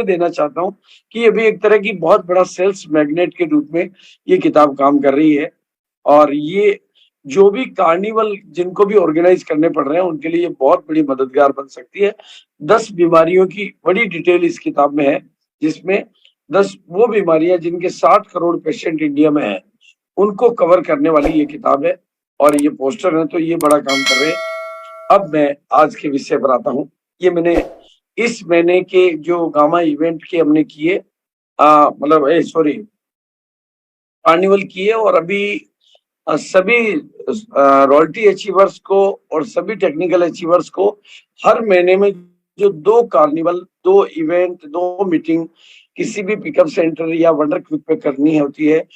देना चाहता हूँ कि ये भी एक तरह की बहुत बड़ा सेल्स मैग्नेट के रूप में ये किताब काम कर रही है। और ये जो भी कार्निवल जिनको भी ऑर्गेनाइज करने पड़ रहे हैं उनके लिए ये बहुत बड़ी मददगार बन सकती है। 10 बीमारियों की बड़ी डिटेल इस किताब में है, जिसमें 10 वो बीमारियां जिनके 60 करोड़ पेशेंट इंडिया में हैं, उनको कवर करने वाली ये किताब है। और ये पोस्टर है तो ये बड़ा काम कर रहे हैं। अब मैं आज के विषय पर आता हूँ। ये मैंने इस महीने के जो गामा इवेंट के हमने किए, मतलब सॉरी, कार्निवल किए, और अभी सभी रॉयल्टी अचीवर्स को और सभी टेक्निकल अचीवर्स को हर महीने में जो 2 कार्निवल, 2 इवेंट, 2 मीटिंग किसी भी पिकअप सेंटर या वंडर क्विक पे करनी होती है,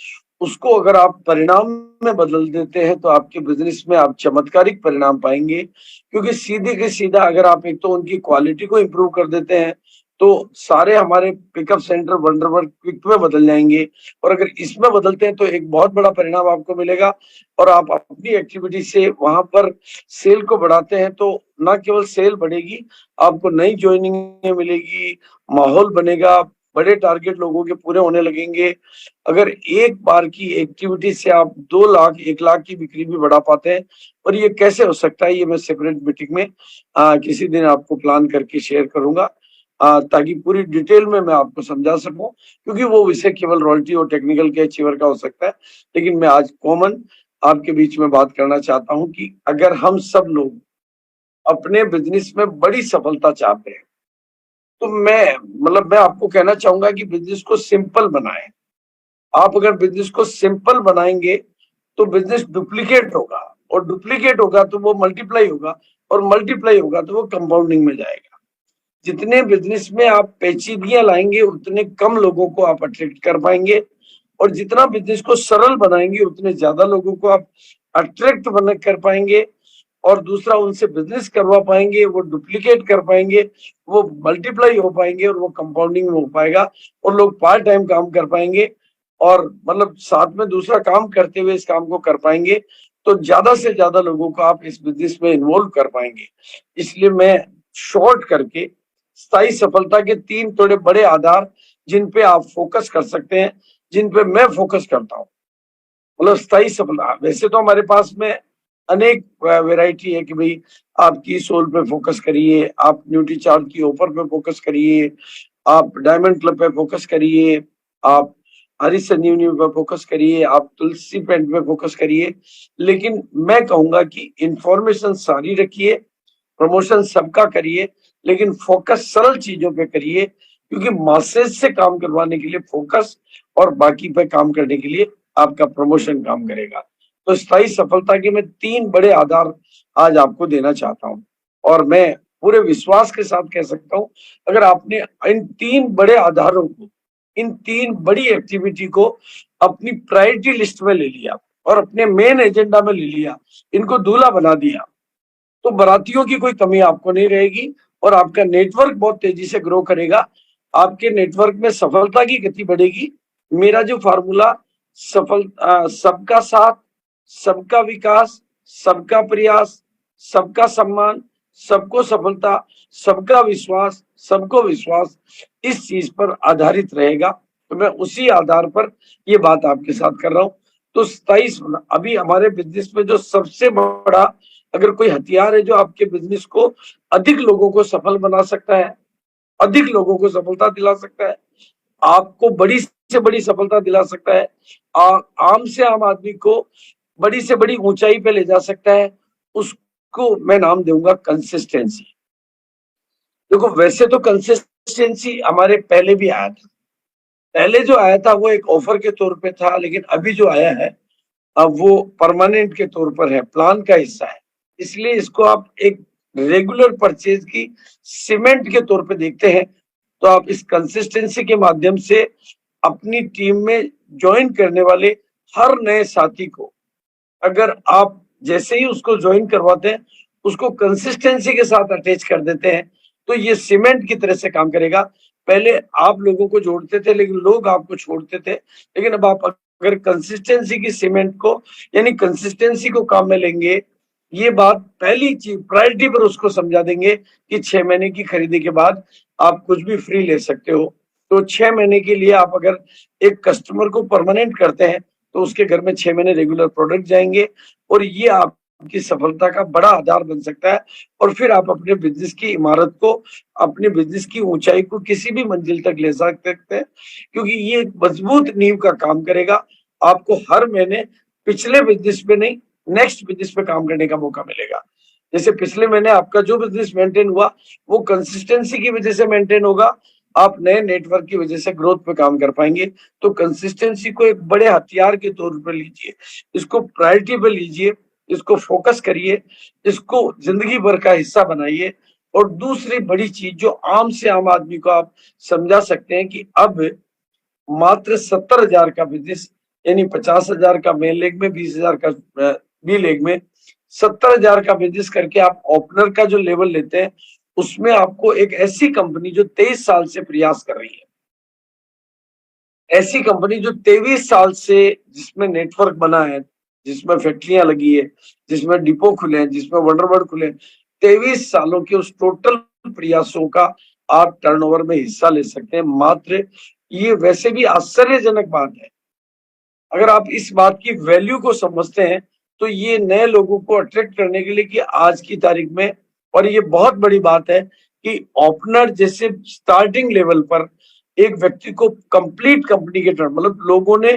उसको अगर आप परिणाम में बदल देते हैं तो आपके बिजनेस में आप चमत्कारिक परिणाम पाएंगे। क्योंकि सीधे के सीधा अगर आप एक तो उनकी क्वालिटी को इम्प्रूव कर देते हैं तो सारे हमारे पिकअप सेंटर वंडर क्विक में बदल जाएंगे। और अगर इसमें बदलते हैं तो एक बहुत बड़ा परिणाम आपको मिलेगा। और आप अपनी एक्टिविटी से वहां पर सेल को बढ़ाते हैं तो ना केवल सेल बढ़ेगी, आपको नई ज्वाइनिंग मिलेगी, माहौल बनेगा, बड़े टारगेट लोगों के पूरे होने लगेंगे। अगर एक बार की एक्टिविटी से आप 2 लाख 1 लाख की बिक्री भी बढ़ा पाते हैं, और ये कैसे हो सकता है ये मैं सेपरेट मीटिंग में किसी दिन आपको प्लान करके शेयर करूंगा, ताकि पूरी डिटेल में मैं आपको समझा सकूं। क्योंकि वो विषय केवल रॉयल्टी और टेक्निकल के अचीवर का हो सकता है, लेकिन मैं आज कॉमन आपके बीच में बात करना चाहता हूं कि अगर हम सब लोग अपने बिजनेस में बड़ी सफलता चाहते हैं तो मैं आपको कहना चाहूंगा कि बिजनेस को सिंपल बनाएं। आप अगर बिजनेस को सिंपल बनाएंगे तो बिजनेस डुप्लीकेट होगा, और डुप्लीकेट होगा तो वो मल्टीप्लाई होगा, और मल्टीप्लाई होगा तो वो कंपाउंडिंग में जाएगा। जितने बिजनेस में आप पेचीदगियां लाएंगे उतने कम लोगों को आप अट्रैक्ट कर पाएंगे, और जितना बिजनेस को सरल बनाएंगे उतने ज्यादा लोगों को आप अट्रैक्ट बना कर पाएंगे। और दूसरा, उनसे बिजनेस करवा पाएंगे, वो डुप्लीकेट कर पाएंगे, वो मल्टीप्लाई हो पाएंगे, और वो कंपाउंडिंग में हो पाएगा, और लोग पार्ट टाइम काम कर पाएंगे, और मतलब साथ में दूसरा काम करते हुए इस काम को कर पाएंगे। तो ज्यादा से ज्यादा लोगों को आप इस बिजनेस में इन्वॉल्व कर पाएंगे। इसलिए मैं शॉर्ट करके स्थायी सफलता के 3 थोड़े बड़े आधार जिन पे आप फोकस कर सकते हैं, जिन पे मैं फोकस करता हूँ, मतलब स्थायी सफलता। वैसे तो हमारे पास में अनेक वैरायटी है कि भाई आप की सोल पे फोकस करिए, आप न्यूट्री चार्ट की ऑफर पे फोकस करिए, आप डायमंड क्लब पे फोकस करिए, आप हरी संजीवनी पे फोकस करिए, आप तुलसी पेंट पे फोकस करिए। लेकिन मैं कहूंगा कि इंफॉर्मेशन सारी रखिए, प्रमोशन सबका करिए, लेकिन फोकस सरल चीजों पे करिए। क्योंकि मासेज से काम करवाने के लिए फोकस, और बाकी पे काम करने के लिए आपका प्रमोशन काम करेगा। तो स्थायी सफलता के मैं 3 बड़े आधार आज आपको देना चाहता हूं, और मैं पूरे विश्वास के साथ कह सकता हूं, अगर आपने इन 3 बड़े आधारों को, इन 3 बड़ी एक्टिविटी को अपनी प्रायोरिटी लिस्ट में ले लिया और अपने मेन एजेंडा में ले लिया, इनको दूल्हा बना दिया, तो बारातियों की कोई कमी आपको नहीं रहेगी, और आपका नेटवर्क बहुत तेजी से ग्रो करेगा। आपके नेटवर्क में सफलता की गति बढ़ेगी। मेरा जो फार्मूला सबका साथ, सबका विकास, सबका प्रयास, सबका सम्मान, सबको सफलता, सबका विश्वास, सबको विश्वास, इस चीज पर आधारित रहेगा। तो मैं उसी आधार पर ये बात आपके साथ कर रहा हूं। तो 27 अभी हमारे बिजनेस में जो सबसे बड़ा अगर कोई हथियार है जो आपके बिजनेस को अधिक लोगों को सफल बना सकता है, अधिक लोगों को सफलता दिला सकता है, आपको बड़ी से बड़ी सफलता दिला सकता है, आम से आम आदमी को बड़ी से बड़ी ऊंचाई पे ले जा सकता है, उसको मैं नाम दूंगा कंसिस्टेंसी। देखो, वैसे तो कंसिस्टेंसी हमारे पहले भी आया था। पहले जो आया था वो एक ऑफर के तौर पे था, लेकिन अभी जो आया है अब वो परमानेंट के तौर पर है, प्लान का हिस्सा है। इसलिए इसको आप एक रेगुलर परचेज की सीमेंट के तौर पे देखते हैं। तो आप इस कंसिस्टेंसी के माध्यम से अपनी टीम में ज्वाइन करने वाले हर नए साथी को, अगर आप जैसे ही उसको ज्वाइन करवाते हैं, उसको कंसिस्टेंसी के साथ अटैच कर देते हैं, तो ये सीमेंट की तरह से काम करेगा। पहले आप लोगों को जोड़ते थे लेकिन लोग आपको छोड़ते थे, लेकिन अब आप अगर कंसिस्टेंसी की सीमेंट को, यानी कंसिस्टेंसी को काम में लेंगे, ये बात पहली चीज प्रायोरिटी पर उसको समझा देंगे कि 6 महीने की खरीदी के बाद आप कुछ भी फ्री ले सकते हो। तो 6 महीने के लिए आप अगर एक कस्टमर को परमानेंट करते हैं तो उसके घर में 6 महीने रेगुलर प्रोडक्ट जाएंगे और ये आपकी सफलता का बड़ा आधार बन सकता है। और फिर आप अपने बिजनेस की इमारत को, अपने बिजनेस की ऊंचाई को किसी भी मंजिल तक ले सकते हैं, क्योंकि ये एक मजबूत नींव का काम करेगा। आपको हर महीने पिछले बिजनेस पे नहीं, नेक्स्ट बिजनेस पे काम करने का मौका मिलेगा। जैसे पिछले महीने आपका जो बिजनेस मेंटेन हुआ वो कंसिस्टेंसी की वजह से मेंटेन होगा, आप नए नेटवर्क की वजह से ग्रोथ पे काम कर पाएंगे। तो कंसिस्टेंसी को एक बड़े हथियार के तौर पर लीजिए, इसको प्रायोरिटी पे लीजिए, इसको फोकस करिए, इसको जिंदगी भर का हिस्सा बनाइए। और दूसरी बड़ी चीज जो आम से आम आदमी को आप समझा सकते हैं कि अब मात्र 70,000 का बिजनेस, यानी 50,000 का मेन लेग में, 20,000 का बी लेग में, 70,000 का बिजनेस करके आप ओपनर का जो लेवल लेते हैं उसमें आपको एक ऐसी कंपनी जो 23 साल से प्रयास कर रही है, ऐसी कंपनी जो 23 साल से, जिसमें नेटवर्क बना है, जिसमें फैक्ट्रियां लगी है, जिसमें डिपो खुले हैं, जिसमें वंडरवर्ड खुले हैं, 23 सालों के उस टोटल प्रयासों का आप टर्नओवर में हिस्सा ले सकते हैं मात्र। ये वैसे भी आश्चर्यजनक बात है। अगर आप इस बात की वैल्यू को समझते हैं तो ये नए लोगों को अट्रैक्ट करने के लिए कि आज की तारीख में, और ये बहुत बड़ी बात है कि ओपनर जैसे स्टार्टिंग लेवल पर एक व्यक्ति को कंप्लीट कंपनी के टर्न, मतलब लोगों ने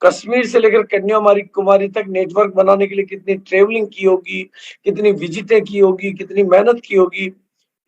कश्मीर से लेकर कन्याकुमारी कुमारी तक नेटवर्क बनाने के लिए कितनी ट्रेवलिंग की होगी, कितनी विजिटें की होगी, कितनी मेहनत की होगी,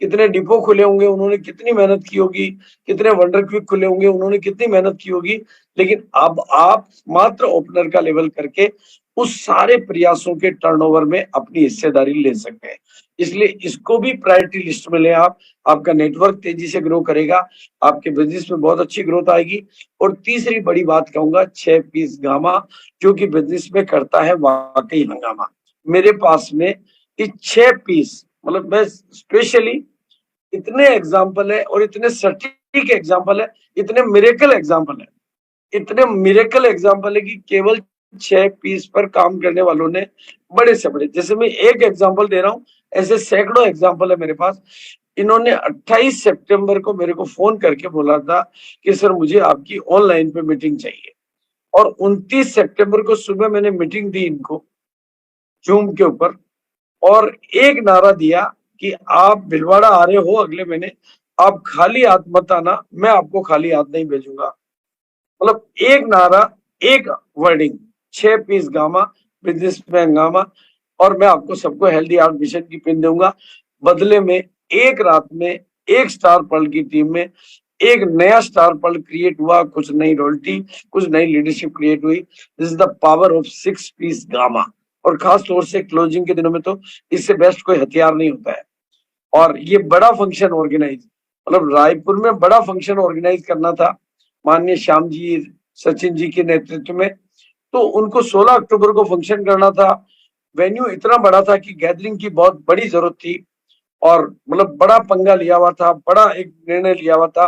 कितने डिपो खुले होंगे उन्होंने कितनी मेहनत की होगी, कितने वंडर क्विक खुले होंगे उन्होंने कितनी मेहनत की होगी। लेकिन अब आप मात्र ओपनर का लेवल करके उस सारे प्रयासों के टर्नओवर में अपनी हिस्सेदारी ले सकते हैं। इसलिए इसको भी प्रायोरिटी लिस्ट में ले आप, आपका नेटवर्क तेजी से ग्रो करेगा, आपके बिजनेस में बहुत अच्छी ग्रोथ आएगी। और तीसरी बड़ी बात कहूंगा, 6 पीस गामा, जो कि बिजनेस में करता है वाकई हंगामा। मेरे पास में ये 6 पीस, मतलब मैं स्पेशली, इतने एग्जाम्पल है और इतने सटीक एग्जाम्पल है, इतने मिरेकल एग्जाम्पल है, इतने मिरेकल एग्जाम्पल है कि केवल 6 पीस पर काम करने वालों ने बड़े से बड़े, जैसे मैं एक एग्जाम्पल दे रहा हूँ, ऐसे सैकड़ों एग्जाम्पल है मेरे पास। इन्होंने 28 सितंबर को मेरे को फोन करके बोला था कि सर मुझे आपकी ऑनलाइन पे मीटिंग चाहिए, और 29 सितंबर को सुबह मैंने मीटिंग दी इनको जूम के ऊपर, और एक नारा दिया कि आप भिलवाड़ा आ रहे हो अगले महीने, आप खाली हाथ मत आना, मैं आपको खाली हाथ नहीं भेजूंगा। मतलब एक नारा, एक वर्डिंग, 6 पीस गामा, बिजनेस में हंगामा, और मैं आपको सबको हेल्दी हार्ट मिशन की पिन दूंगा। बदले में एक रात में एक स्टार पर्ल की टीम में एक नया स्टार पर्ल क्रिएट हुआ, कुछ नई रॉयल्टी, कुछ नई लीडरशिप क्रिएट हुई। This is the power of 6 पीस गामा। और खास तौर से क्लोजिंग के दिनों में तो इससे बेस्ट कोई हथियार नहीं होता है। और ये बड़ा फंक्शन ऑर्गेनाइज, मतलब रायपुर में बड़ा फंक्शन ऑर्गेनाइज करना था माननीय श्याम जी, सचिन जी के नेतृत्व में। तो उनको 16 अक्टूबर को फंक्शन करना था। वेन्यू इतना बड़ा था कि गैदरिंग की बहुत बड़ी जरूरत थी, और मतलब बड़ा पंगा लिया हुआ था, बड़ा एक निर्णय लिया हुआ था।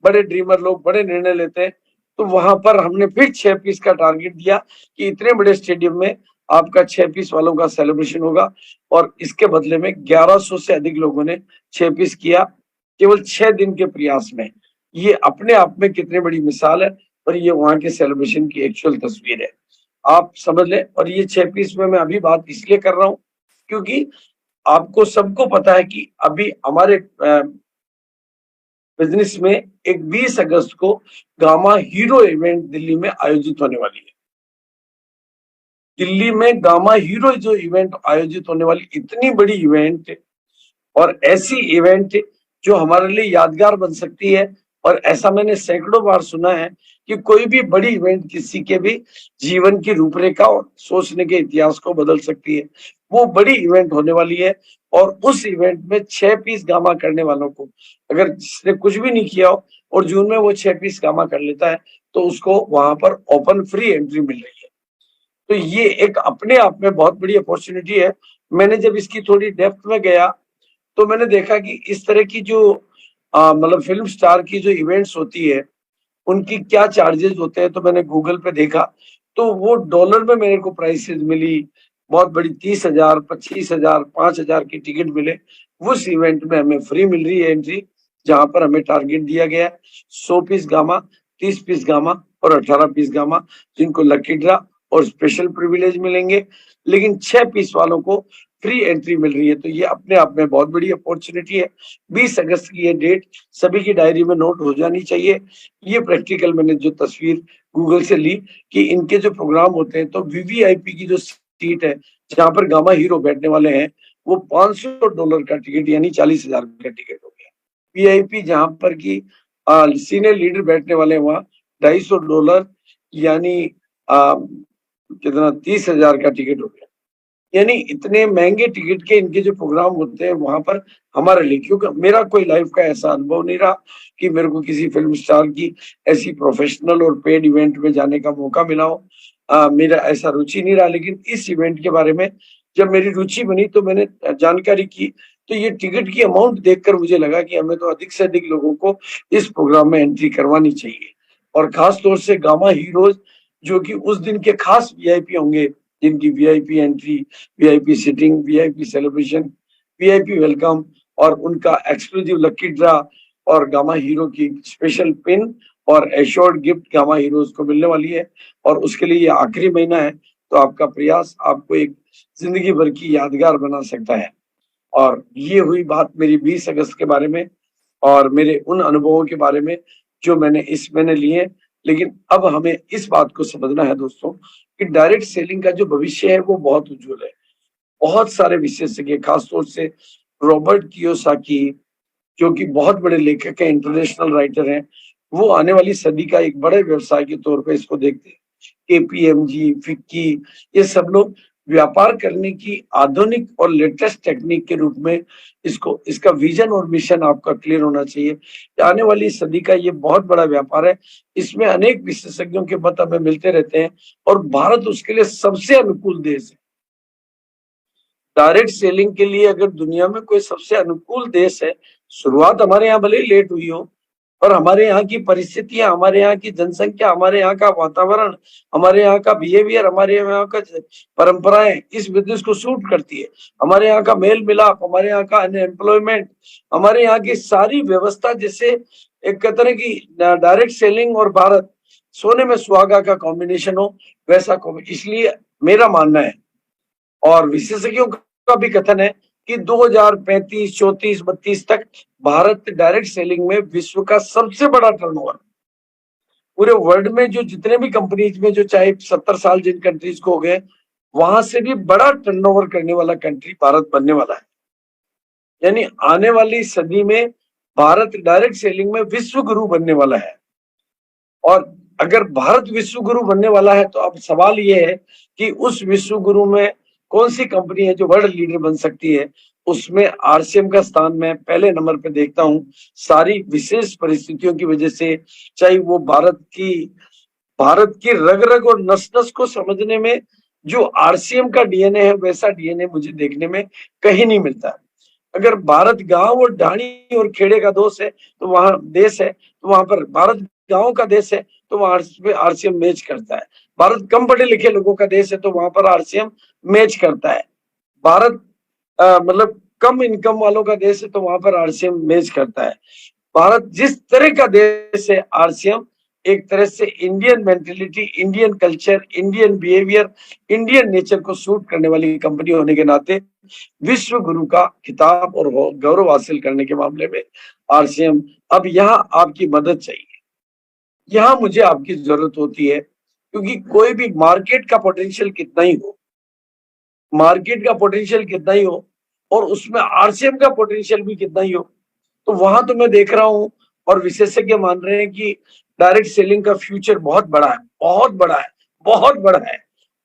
बड़े ड्रीमर लोग बड़े निर्णय लेते हैं। तो वहां पर हमने फिर 6 पीस का टारगेट दिया कि इतने बड़े स्टेडियम में आपका 6 पीस वालों का सेलिब्रेशन होगा। और इसके बदले में 1100 से अधिक लोगों ने 6 पीस किया केवल 6 दिन के प्रयास में। ये अपने आप में कितनी बड़ी मिसाल है, और ये वहां के सेलिब्रेशन की एक्चुअल तस्वीर है, आप समझ लें। और ये 6 पीस में मैं अभी बात इसलिए कर रहा हूँ क्योंकि आपको सबको पता है कि अभी हमारे बिजनेस में एक 20 अगस्त को गामा हीरो इवेंट दिल्ली में आयोजित होने वाली है। दिल्ली में गामा हीरो जो इवेंट आयोजित होने वाली, इतनी बड़ी इवेंट, और ऐसी इवेंट जो हमारे लिए यादगार बन सकती है। और ऐसा मैंने सैकड़ों बार सुना है कि कोई भी बड़ी इवेंट किसी के भी जीवन की रूपरेखा और सोचने के इतिहास को बदल सकती है। वो बड़ी इवेंट होने वाली है, और उस इवेंट में 6 पीस गामा करने वालों को, अगर जिसने कुछ भी नहीं किया हो और जून में वो 6 पीस गामा कर लेता है, तो उसको वहां पर ओपन फ्री एंट्री मिल रही है। तो ये एक अपने आप में बहुत बड़ी अपॉर्चुनिटी है। मैंने जब इसकी थोड़ी डेप्थ में गया तो मैंने देखा कि इस तरह की जो मतलब फिल्म स्टार की जो इवेंट्स होती है उनकी क्या चार्जेस होते हैं। तो मैंने गूगल पे देखा, तो वो डॉलर में मेरे को प्राइसेस मिली, बहुत बड़ी 30,000, 25,000, 5,000 की टिकट मिले, उस इवेंट में हमें फ्री मिल रही है एंट्री, जहां पर हमें टारगेट दिया गया है 100 पीस गामा, 30 पीस गामा और 18 पीस गामा, जिनको लकी ड्रा और स्पेशल प्रिविलेज मिलेंगे, लेकिन 6 पीस वालों को फ्री एंट्री मिल रही है। तो ये अपने आप में बहुत बड़ी अपॉर्चुनिटी है। 20 अगस्त की ये डेट सभी की डायरी में नोट हो जानी चाहिए। ये प्रैक्टिकल मैंने जो तस्वीर गूगल से ली कि इनके जो प्रोग्राम होते हैं, तो वीवीआईपी की जो सीट है जहां पर गामा हीरो बैठने वाले हैं, वो $500 का टिकट यानी 40,000 का टिकट हो गया। वीआईपी जहां पर की सीनियर लीडर बैठने वाले हैं, वहां $250 यानी कितना 30,000 का टिकट हो गया। यानी इतने महंगे टिकट के इनके जो प्रोग्राम होते हैं वहां पर हमारे लिए, क्योंकि मेरा कोई लाइफ का ऐसा अनुभव नहीं रहा कि मेरे को किसी फिल्म स्टार की ऐसी प्रोफेशनल और पेड इवेंट में जाने का मौका मिला हो। मेरा ऐसा रुचि नहीं रहा, लेकिन इस इवेंट के बारे में जब मेरी रुचि बनी तो मैंने जानकारी की, तो ये टिकट की अमाउंट देखकर मुझे लगा कि हमें तो अधिक से अधिक लोगों को इस प्रोग्राम में एंट्री करवानी चाहिए। और खास तौर से गामा हीरोज जो कि उस दिन के खास वीआईपी होंगे, जिनकी VIP entry, VIP sitting, VIP celebration, VIP welcome और उनका एक्सक्लूसिव लकी ड्रा और गामा हीरो की स्पेशल पिन और एश्योर्ड गिफ्ट गामा हीरोज को मिलने वाली है। और उसके लिए ये आखिरी महीना है, तो आपका प्रयास आपको एक जिंदगी भर की यादगार बना सकता है। और ये हुई बात मेरी 20 अगस्त के बारे में और मेरे उन अनुभवों के बारे में जो मैंने इस महीने लिए। लेकिन अब हमें इस बात को समझना है दोस्तों कि डायरेक्ट सेलिंग का जो भविष्य है वो बहुत उज्जवल है। बहुत सारे विशेषज्ञ, खासतौर से रॉबर्ट कियोसाकी, जो कि बहुत बड़े लेखक हैं, इंटरनेशनल राइटर हैं, वो आने वाली सदी का एक बड़े व्यवसाय के तौर पे इसको देखते हैं। केपीएमजी, फिक्की, ये सब लोग व्यापार करने की आधुनिक और लेटेस्ट टेक्निक के रूप में इसको, इसका विजन और मिशन आपका क्लियर होना चाहिए कि आने वाली सदी का ये बहुत बड़ा व्यापार है। इसमें अनेक विशेषज्ञों के मत हमें मिलते रहते हैं और भारत उसके लिए सबसे अनुकूल देश है। डायरेक्ट सेलिंग के लिए अगर दुनिया में कोई सबसे अनुकूल देश है, शुरुआत हमारे यहाँ भले ही लेट हुई हो, पर हमारे यहाँ की परिस्थितियां, हमारे यहाँ की जनसंख्या, हमारे यहाँ का वातावरण, हमारे यहाँ का बिहेवियर, हमारे यहाँ का परंपराएं इस बिजनेस को सूट करती है। हमारे यहाँ का मेल मिलाप, हमारे यहाँ का अनएम्प्लॉयमेंट, हमारे यहाँ की सारी व्यवस्था, जैसे एक तरह की डायरेक्ट सेलिंग और भारत सोने में सुहागा का कॉम्बिनेशन हो, वैसा इसलिए मेरा मानना है और विशेषज्ञों का भी कथन है कि 2035, 34, 32 तक भारत डायरेक्ट सेलिंग में विश्व का सबसे बड़ा टर्नओवर, पूरे वर्ल्ड में जो जितने भी कंपनीज में जो चाहे 70 साल जिन कंट्रीज को हो गए, वहां से भी बड़ा टर्नओवर करने वाला कंट्री भारत बनने वाला है। यानी आने वाली सदी में भारत डायरेक्ट सेलिंग में विश्व गुरु बनने वाला है। और अगर भारत विश्व गुरु बनने वाला है तो अब सवाल ये है कि उस विश्व गुरु में कौन सी कंपनी है जो वर्ल्ड लीडर बन सकती है। उसमें आरसीएम का स्थान मैं पहले नंबर पे देखता हूं, सारी विशेष परिस्थितियों की वजह से, चाहे वो भारत की रग रग और नस नस को समझने में जो आरसीएम का डीएनए है, वैसा डीएनए मुझे देखने में कहीं नहीं मिलता। अगर भारत गांव और ढाणी और खेड़े का दोष है तो वहां देश है, तो वहां पर भारत गांव का देश है तो वहां आरसीएम मैच करता है। भारत कम पढ़े लिखे लोगों का देश है तो वहां पर आरसीएम मैच करता है। भारत मतलब कम इनकम वालों का देश है तो वहां पर आरसीएम मैच करता है। भारत जिस तरह का देश है, आरसीएम एक तरह से Indian mentality, Indian culture, Indian behaviour, Indian nature को सूट करने वाली कंपनी होने के नाते विश्व गुरु का खिताब और गौरव हासिल करने के मामले में आरसीएम, अब यहाँ आपकी मदद चाहिए, यहाँ मुझे आपकी जरूरत होती है। क्योंकि कोई भी मार्केट का पोटेंशियल कितना ही हो, मार्केट का पोटेंशियल कितना ही हो और उसमें आरसीएम का पोटेंशियल भी कितना ही हो, तो वहां तो मैं देख रहा हूं और विशेषज्ञ मान रहे हैं कि डायरेक्ट सेलिंग का फ्यूचर बहुत बड़ा है, बहुत बड़ा है, बहुत बड़ा है।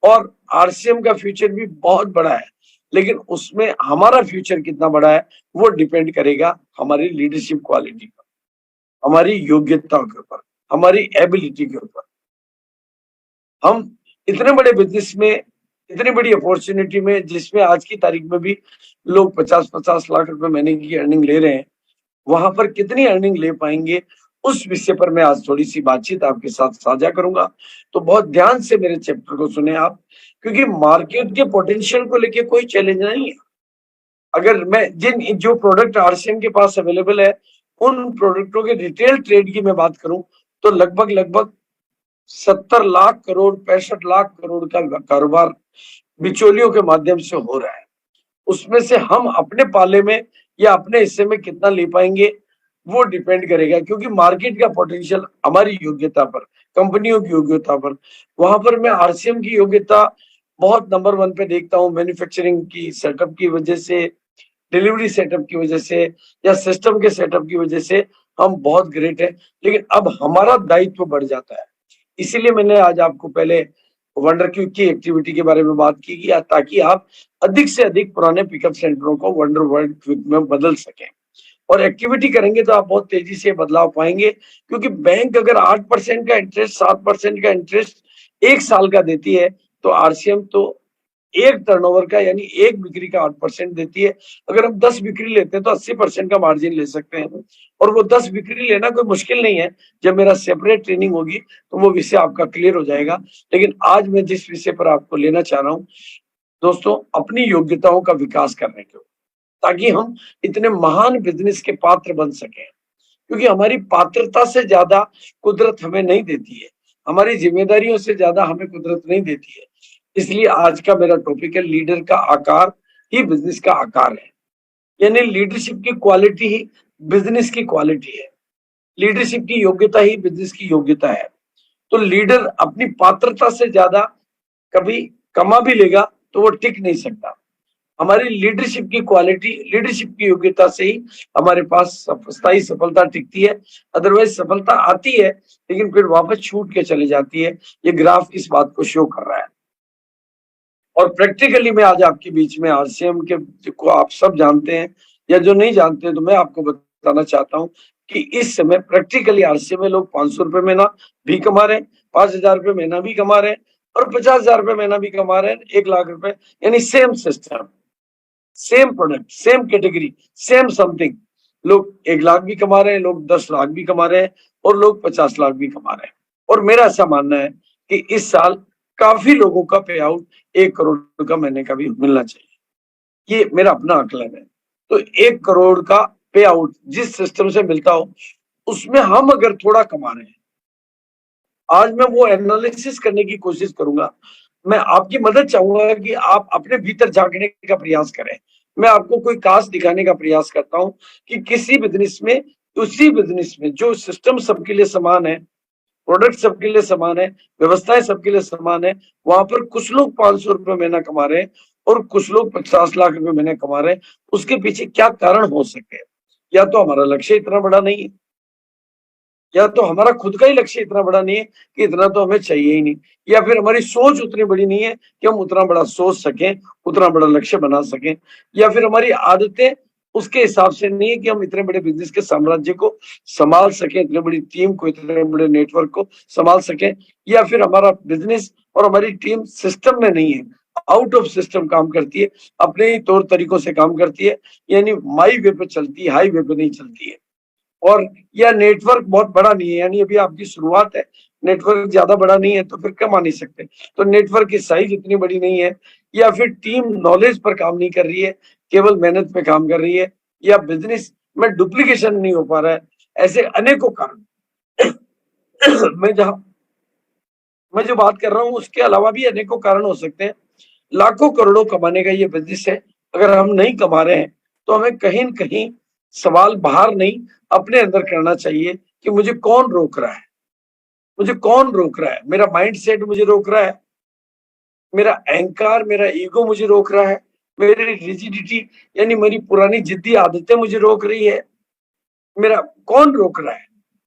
और आरसीएम का फ्यूचर भी बहुत बड़ा है। लेकिन उसमें हमारा फ्यूचर कितना बड़ा है वो डिपेंड करेगा हमारी लीडरशिप क्वालिटी पर, हमारी योग्यता के ऊपर, हमारी एबिलिटी के ऊपर। हम इतने बड़े बिजनेस में, इतनी बड़ी अपॉर्चुनिटी में, जिसमें आज की तारीख में भी लोग 50-50 लाख रुपए महीने की अर्निंग ले रहे हैं, वहां पर कितनी अर्निंग ले पाएंगे उस विषय पर मैं आज थोड़ी सी बातचीत आपके साथ साझा करूंगा। तो बहुत ध्यान से मेरे चैप्टर को सुने आप, क्योंकि मार्केट के पोटेंशियल को लेके कोई चैलेंज नहीं है। अगर मैं जिन जो प्रोडक्ट आरसीएम के पास अवेलेबल है, उन प्रोडक्टों के रिटेल ट्रेड की मैं बात करूं तो लगभग लगभग 70 लाख करोड़ 65 लाख करोड़ का कारोबार बिचौलियों के माध्यम से हो रहा है। उसमें से हम अपने पाले में या अपने हिस्से में कितना ले पाएंगे वो डिपेंड करेगा, क्योंकि मार्केट का पोटेंशियल हमारी योग्यता पर, कंपनियों की योग्यता पर, वहां पर मैं आरसीएम की योग्यता बहुत नंबर 1 पे देखता हूँ। मैन्युफैक्चरिंग की सेटअप की वजह से, डिलीवरी सेटअप की वजह से या सिस्टम के सेटअप की वजह से हम बहुत ग्रेट है। लेकिन अब हमारा दायित्व बढ़ जाता है। इसीलिए मैंने आज आपको पहले वंडर क्विक की एक्टिविटी के बारे में बात की, ताकि आप अधिक से अधिक पुराने पिकअप सेंटरों को वंडर वर्ल्ड क्विक में बदल सकें। और एक्टिविटी करेंगे तो आप बहुत तेजी से बदलाव पाएंगे, क्योंकि बैंक अगर 8% का इंटरेस्ट, 7% का इंटरेस्ट 1 साल का देती है, तो आरसीएम तो एक टर्नओवर का यानी एक बिक्री का 8% देती है। अगर हम 10 बिक्री लेते हैं तो 80% का मार्जिन ले सकते हैं, और वो 10 बिक्री लेना कोई मुश्किल नहीं है। जब मेरा सेपरेट ट्रेनिंग होगी तो वो विषय आपका क्लियर हो जाएगा। लेकिन आज मैं जिस विषय पर आपको लेना चाह रहा हूँ दोस्तों, अपनी योग्यताओं का विकास करने के, ताकि हम इतने महान बिजनेस के पात्र बन सकें। क्योंकि हमारी पात्रता से ज्यादा कुदरत हमें नहीं देती है, हमारी जिम्मेदारियों से ज्यादा हमें कुदरत नहीं देती है। इसलिए आज का मेरा टॉपिक है, लीडर का आकार ही बिजनेस का आकार है। यानी लीडरशिप की क्वालिटी ही बिजनेस की क्वालिटी है, लीडरशिप की योग्यता ही बिजनेस की योग्यता है। तो लीडर अपनी पात्रता से ज्यादा कभी कमा भी लेगा तो वो टिक नहीं सकता। हमारी लीडरशिप की क्वालिटी, लीडरशिप की योग्यता से ही हमारे पास स्थायी सफलता टिकती है। अदरवाइज सफलता आती है लेकिन फिर वापस छूट के चली जाती है। ये ग्राफ इस बात को शो कर रहा है। और प्रैक्टिकली मैं आज आपके बीच में आरसीएम के को आप सब जानते हैं, या जो नहीं जानते हैं तो मैं आपको बताना चाहता हूँ कि इस समय प्रैक्टिकली आरसीएम में लोग 500 रुपए महीना भी कमा रहे हैं, 5,000 रुपए महीना भी कमा रहे हैं, और 50,000 रुपए महीना भी कमा रहे हैं, 1 लाख रुपए। यानी same system, same product, same category, same something. लोग 1 लाख भी कमा रहे हैं, लोग 10 लाख भी कमा रहे हैं, और लोग 50 लाख भी कमा रहे हैं। और मेरा ऐसा मानना है कि इस साल काफी लोगों का पे आउट 1 करोड़ का महीने का भी मिलना चाहिए। ये मेरा अपना आकलन है। तो 1 करोड़ का पे आउट जिस सिस्टम से मिलता हो, उसमें हम अगर थोड़ा कमा रहे हैं, आज मैं वो एनालिसिस करने की कोशिश करूंगा। मैं आपकी मदद चाहूंगा कि आप अपने भीतर झांकने का प्रयास करें। मैं आपको कोई कास्ट दिखाने का प्रयास करता हूं कि किसी बिजनेस में, उसी बिजनेस में जो सिस्टम सबके लिए समान है, प्रोडक्ट सबके लिए समान है, व्यवस्थाएं सबके लिए समान है, वहां पर कुछ लोग 500 रुपए महीना कमा रहे हैं और कुछ लोग 50 लाख रुपए महीने कमा रहे हैं। उसके पीछे क्या कारण हो सकते हैं? या तो हमारा लक्ष्य इतना बड़ा नहीं है, या तो हमारा खुद का ही लक्ष्य इतना बड़ा नहीं है कि इतना तो हमें चाहिए ही नहीं, या फिर हमारी सोच उतनी बड़ी नहीं है कि हम उतना बड़ा सोच सकें, उतना बड़ा लक्ष्य बना सकें, या फिर हमारी आदतें उसके हिसाब से नहीं है कि हम इतने बड़े बिजनेस के साम्राज्य को संभाल सकें, इतने बड़ी टीम को, इतने बड़े नेटवर्क को संभाल सकें, या फिर हमारा बिजनेस और हमारी टीम सिस्टम में नहीं है, आउट ऑफ सिस्टम काम करती है, अपने ही तौर तरीकों से काम करती है, यानी माई वे पे चलती है, हाई वे पे नहीं चलती है। और या नेटवर्क बहुत बड़ा नहीं है, यानी अभी आपकी शुरुआत है, नेटवर्क ज्यादा बड़ा नहीं है तो फिर कमा नहीं सकते। तो नेटवर्क की साइज इतनी बड़ी नहीं है, या फिर टीम नॉलेज पर काम नहीं कर रही है, केवल मेहनत पे काम कर रही है, या बिजनेस में डुप्लीकेशन नहीं हो पा रहा है। ऐसे अनेकों कारण मैं मैं जो बात कर रहा हूँ उसके अलावा भी अनेकों कारण हो सकते हैं। लाखों करोड़ों कमाने का ये बिजनेस है, अगर हम नहीं कमा रहे हैं तो हमें कहीं न कहीं सवाल बाहर नहीं, अपने अंदर करना चाहिए कि मुझे कौन रोक रहा है? मुझे कौन रोक रहा है? मेरा माइंडसेट मुझे रोक रहा है, मेरा अहंकार, मेरा ईगो मुझे रोक रहा है, मेरी रिजिडिटी यानी मेरी पुरानी जिद्दी आदतें मुझे रोक रही है। मेरा कौन रोक रहा है?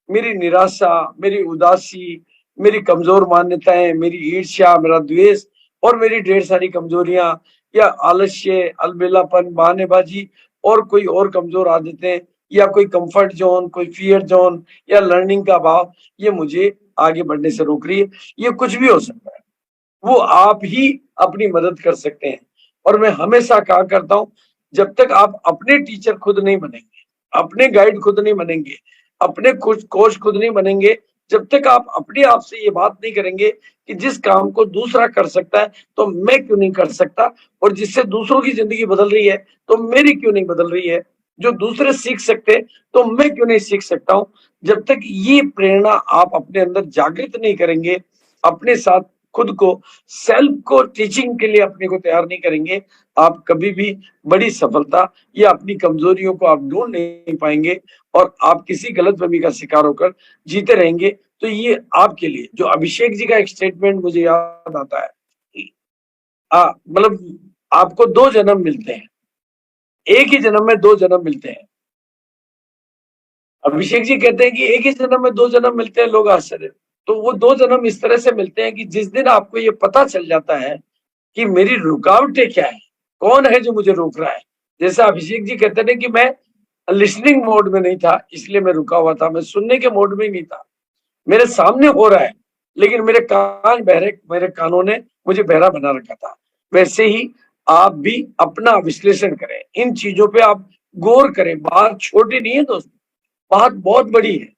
मेरी निराशा, मेरी उदासी, मेरी कमजोर मान्यताएं, मेरी ईर्ष्या, मेरा द्वेष, और मेरी ढेर सारी कमजोरियां, या आलस्य, अलबेलापन, बहानेबाजी, और कोई और कमजोर आदतें, या कोई कंफर्ट जोन, कोई फियर जोन, या लर्निंग का अभाव, ये मुझे आगे बढ़ने से रोक रही है। ये कुछ भी हो सकता है, वो आप ही अपनी मदद कर सकते हैं। और मैं हमेशा कहा करता हूं, जब तक आप अपने टीचर खुद नहीं बनेंगे, अपने गाइड खुद नहीं बनेंगे, अपने कोच खुद नहीं बनेंगे जब तक आप अपने आप से ये बात नहीं करेंगे कि जिस काम को दूसरा कर सकता है तो मैं क्यों नहीं कर सकता, और जिससे दूसरों की जिंदगी बदल रही है तो मेरी क्यों नहीं बदल रही है, जो दूसरे सीख सकते तो मैं क्यों नहीं सीख सकता हूं। जब तक ये प्रेरणा आप अपने अंदर जागृत नहीं करेंगे, अपने साथ खुद को, सेल्फ को टीचिंग के लिए अपने को तैयार नहीं करेंगे, आप कभी भी बड़ी सफलता या अपनी कमजोरियों को आप ढूंढ नहीं पाएंगे और आप किसी गलतफहमी का शिकार होकर जीते रहेंगे। तो ये आपके लिए जो अभिषेक जी का एक स्टेटमेंट मुझे याद आता है, मतलब आपको दो जन्म मिलते हैं, एक ही जन्म में दो जन्म मिलते हैं। अभिषेक जी कहते हैं कि एक ही जन्म में दो जन्म मिलते हैं, लोग आश्चर्य। तो वो दो जन्म इस तरह से मिलते हैं कि जिस दिन आपको ये पता चल जाता है कि मेरी रुकावटें क्या है, कौन है जो मुझे रोक रहा है। जैसा अभिषेक जी कहते हैं कि मैं लिसनिंग मोड में नहीं था इसलिए मैं रुका हुआ था, मैं सुनने के मोड में ही नहीं था, मेरे सामने हो रहा है लेकिन मेरे कान बहरे, मेरे कानों ने मुझे बहरा बना रखा था। वैसे ही आप भी अपना विश्लेषण करें, इन चीजों पे आप गौर करें। बात छोटी नहीं है दोस्तों, बात बहुत बड़ी है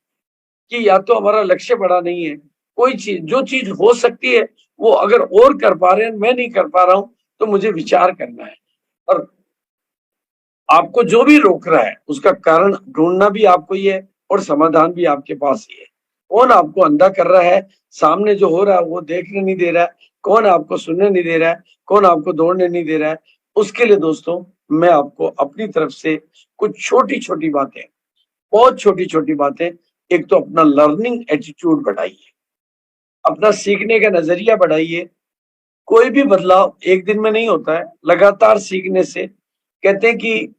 कि या तो हमारा लक्ष्य बड़ा नहीं है, कोई चीज जो चीज हो सकती है वो अगर और कर पा रहे हैं, मैं नहीं कर पा रहा हूं, तो मुझे विचार करना है। और आपको जो भी रोक रहा है उसका कारण ढूंढना भी आपको ही है और समाधान भी आपके पास ही है। कौन आपको अंधा कर रहा है, सामने जो हो रहा है वो देखने नहीं दे रहा है, कौन आपको सुनने नहीं दे रहा है, कौन आपको दौड़ने नहीं दे रहा है, उसके लिए दोस्तों मैं आपको अपनी तरफ से कुछ छोटी छोटी बातें, बहुत छोटी छोटी बातें। एक तो अपना लर्निंग एटीट्यूड बढ़ाइए, अपना सीखने का नजरिया बढ़ाइए। कोई भी बदलाव एक दिन में नहीं होता है, लगातार सीखने से, कहते हैं कि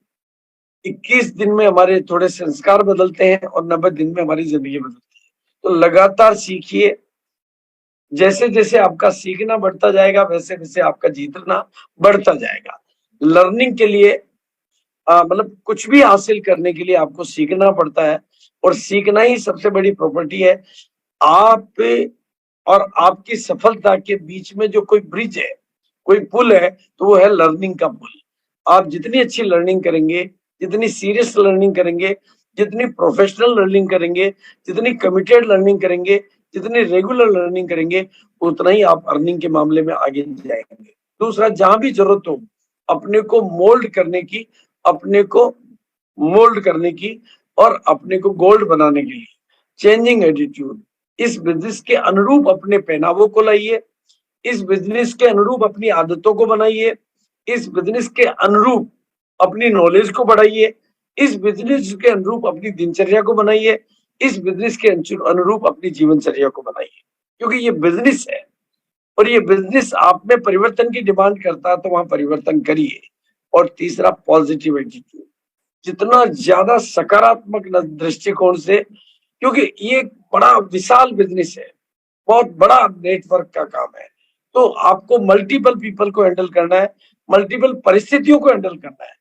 21 दिन में हमारे थोड़े संस्कार बदलते हैं और 90 दिन में हमारी जिंदगी बदलती है। तो लगातार सीखिए, जैसे जैसे आपका सीखना बढ़ता जाएगा वैसे वैसे आपका जीतना बढ़ता जाएगा। लर्निंग के लिए मतलब कुछ भी हासिल करने के लिए आपको सीखना पड़ता है और सीखना ही सबसे बड़ी प्रॉपर्टी है। आप और आपकी सफलता के बीच में जो कोई ब्रिज है, कोई पुल है, तो वो है लर्निंग का पुल। आप जितनी अच्छी लर्निंग करेंगे, जितनी सीरियस लर्निंग करेंगे, जितनी प्रोफेशनल लर्निंग करेंगे, जितनी कमिटेड लर्निंग करेंगे, जितनी रेगुलर लर्निंग करेंगे, उतना ही आप अर्निंग के मामले में आगे जाएंगे। दूसरा, जहां भी जरूरत हो अपने को मोल्ड करने की, अपने को मोल्ड करने की और अपने को गोल्ड बनाने के लिए चेंजिंग एटीट्यूड, इस बिजनेस के अनुरूप अपने पहनावों को लाइए, इस बिजनेस के अनुरूप अपनी आदतों को बनाइए, इस बिजनेस के अनुरूप अपनी नॉलेज को बढ़ाइए, इस बिजनेस के अनुरूप अपनी दिनचर्या को बनाइए, इस बिजनेस के अनुरूप अपनी जीवनचर्या को बनाइए। क्योंकि ये बिजनेस है और ये बिजनेस आप में परिवर्तन की डिमांड करता है, तो वहां परिवर्तन करिए। और तीसरा, पॉजिटिव एटीट्यूड, जितना ज्यादा सकारात्मक दृष्टिकोण से, क्योंकि ये बड़ा विशाल बिजनेस है, बहुत बड़ा नेटवर्क का काम है, तो आपको मल्टीपल पीपल को हैंडल करना है, मल्टीपल परिस्थितियों को हैंडल करना है,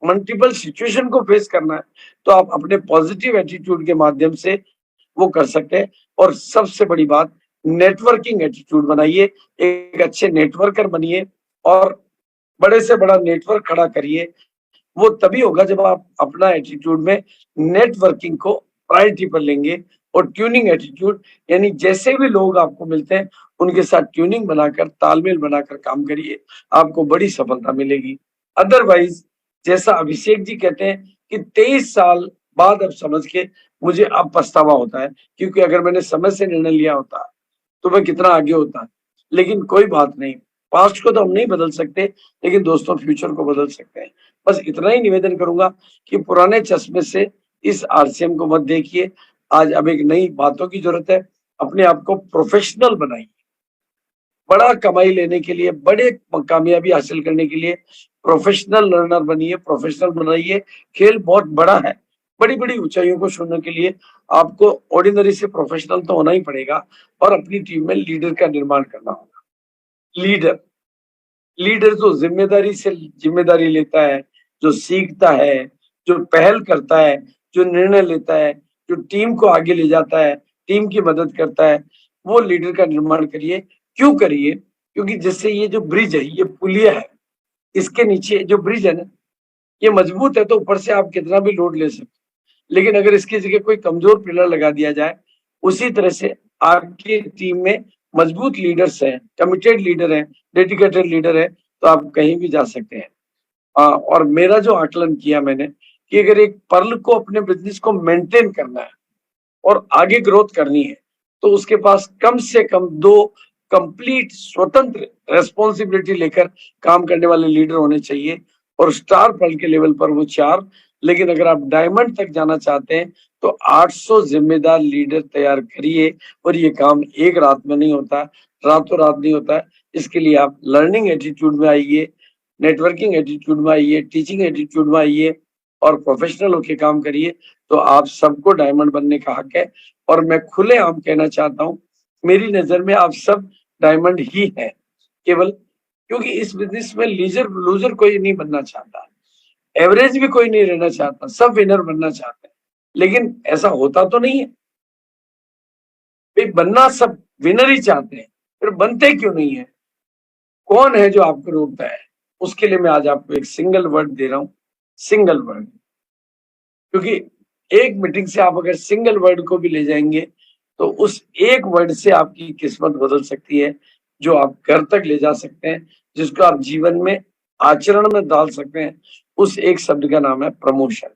मल्टीपल सिचुएशन को फेस करना है। तो आप अपने पॉजिटिव एटीट्यूड के माध्यम से वो कर सकते हैं। और सबसे बड़ी बात, नेटवर्किंग एटीट्यूड बनाइए, एक अच्छे नेटवर्कर बनिए और बड़े से बड़ा नेटवर्क खड़ा करिए। वो तभी होगा जब आप अपना एटीट्यूड में नेटवर्किंग को प्रायोरिटी पर लेंगे। और ट्यूनिंग एटीट्यूड, यानी जैसे भी लोग आपको मिलते हैं उनके साथ ट्यूनिंग बनाकर, तालमेल बनाकर काम करिए, आपको बड़ी सफलता मिलेगी। अदरवाइज, जैसा अभिषेक जी कहते हैं कि 23 साल बाद अब समझ के मुझे अब पछतावा होता है, क्योंकि अगर मैंने समय से निर्णय लिया होता तो मैं कितना आगे होता। लेकिन कोई बात नहीं, पास्ट को तो हम नहीं बदल सकते, लेकिन दोस्तों फ्यूचर को बदल सकते हैं। बस इतना ही निवेदन करूंगा कि पुराने चश्मे से इस आरसीएम को मत देखिए। आज अब एक नई बातों की जरूरत है। अपने आप को प्रोफेशनल बनाइए, बड़ा कमाई लेने के लिए, बड़े कामयाबी हासिल करने के लिए प्रोफेशनल लर्नर बनिए, प्रोफेशनल बनाइए। खेल बहुत बड़ा है, बड़ी बड़ी ऊंचाइयों को छूने के लिए आपको ऑर्डिनरी से प्रोफेशनल तो होना ही पड़ेगा और अपनी टीम में लीडर का निर्माण करना होगा। लीडर लीडर जो जिम्मेदारी से जिम्मेदारी लेता है, जो सीखता है, जो पहल करता है, जो निर्णय लेता है, जो टीम को आगे ले जाता है, टीम की मदद करता है, वो लीडर का निर्माण करिए। क्यों करिए? क्योंकि जिससे ये जो ब्रिज है, ये पुलिया है, इसके नीचे जो ब्रिज है ना, ये मजबूत है, तो ऊपर से आप कितना भी लोड ले सकते, लेकिन अगर इसकी जगह कोई कमजोर पिलर लगा दिया जाए, उसी तरह से आपकी टीम में मजबूत लीडर्स हैं, कमिटेड लीडर हैं, डेडिकेटेड लीडर है, तो आप कहीं भी जा सकते हैं। और मेरा जो आकलन किया मैंने कि अगर एक पर्ल को अपने बिजनेस को मेंटेन करना है और आगे ग्रोथ करनी है, तो उसके पास कम से कम 2 कंप्लीट स्वतंत्र रेस्पॉन्सिबिलिटी लेकर काम करने वाले लीडर होने चाहिए, और स्टार पर्ल के लेवल पर वो 4। लेकिन अगर आप डायमंड तक जाना चाहते हैं तो 800 जिम्मेदार लीडर तैयार करिए, और ये काम एक रात में नहीं होता, रातों रात नहीं होता है। इसके लिए आप लर्निंग एटीट्यूड में आइए, नेटवर्किंग एटीट्यूड में आइए, टीचिंग एटीट्यूड में आइए, और प्रोफेशनल होके काम करिए, तो आप सबको डायमंड बनने का हक है। और मैं खुलेआम कहना चाहता हूँ, मेरी नजर में आप सब डायमंड ही हैं, केवल क्योंकि इस बिजनेस में लीजर लूजर कोई नहीं बनना चाहता, एवरेज भी कोई नहीं रहना चाहता, सब विनर बनना चाहते हैं। लेकिन ऐसा होता तो नहीं है भाई, बनना सब विनर ही चाहते हैं, फिर बनते क्यों नहीं है? कौन है जो आपको रोकता है? उसके लिए मैं आज आपको एक सिंगल वर्ड दे रहा हूं, सिंगल वर्ड। क्योंकि एक मीटिंग से आप अगर सिंगल वर्ड को भी ले जाएंगे, तो उस एक वर्ड से आपकी किस्मत बदल सकती है, जो आप घर तक ले जा सकते हैं, जिसको आप जीवन में आचरण में डाल सकते हैं। उस एक शब्द का नाम है प्रमोशन।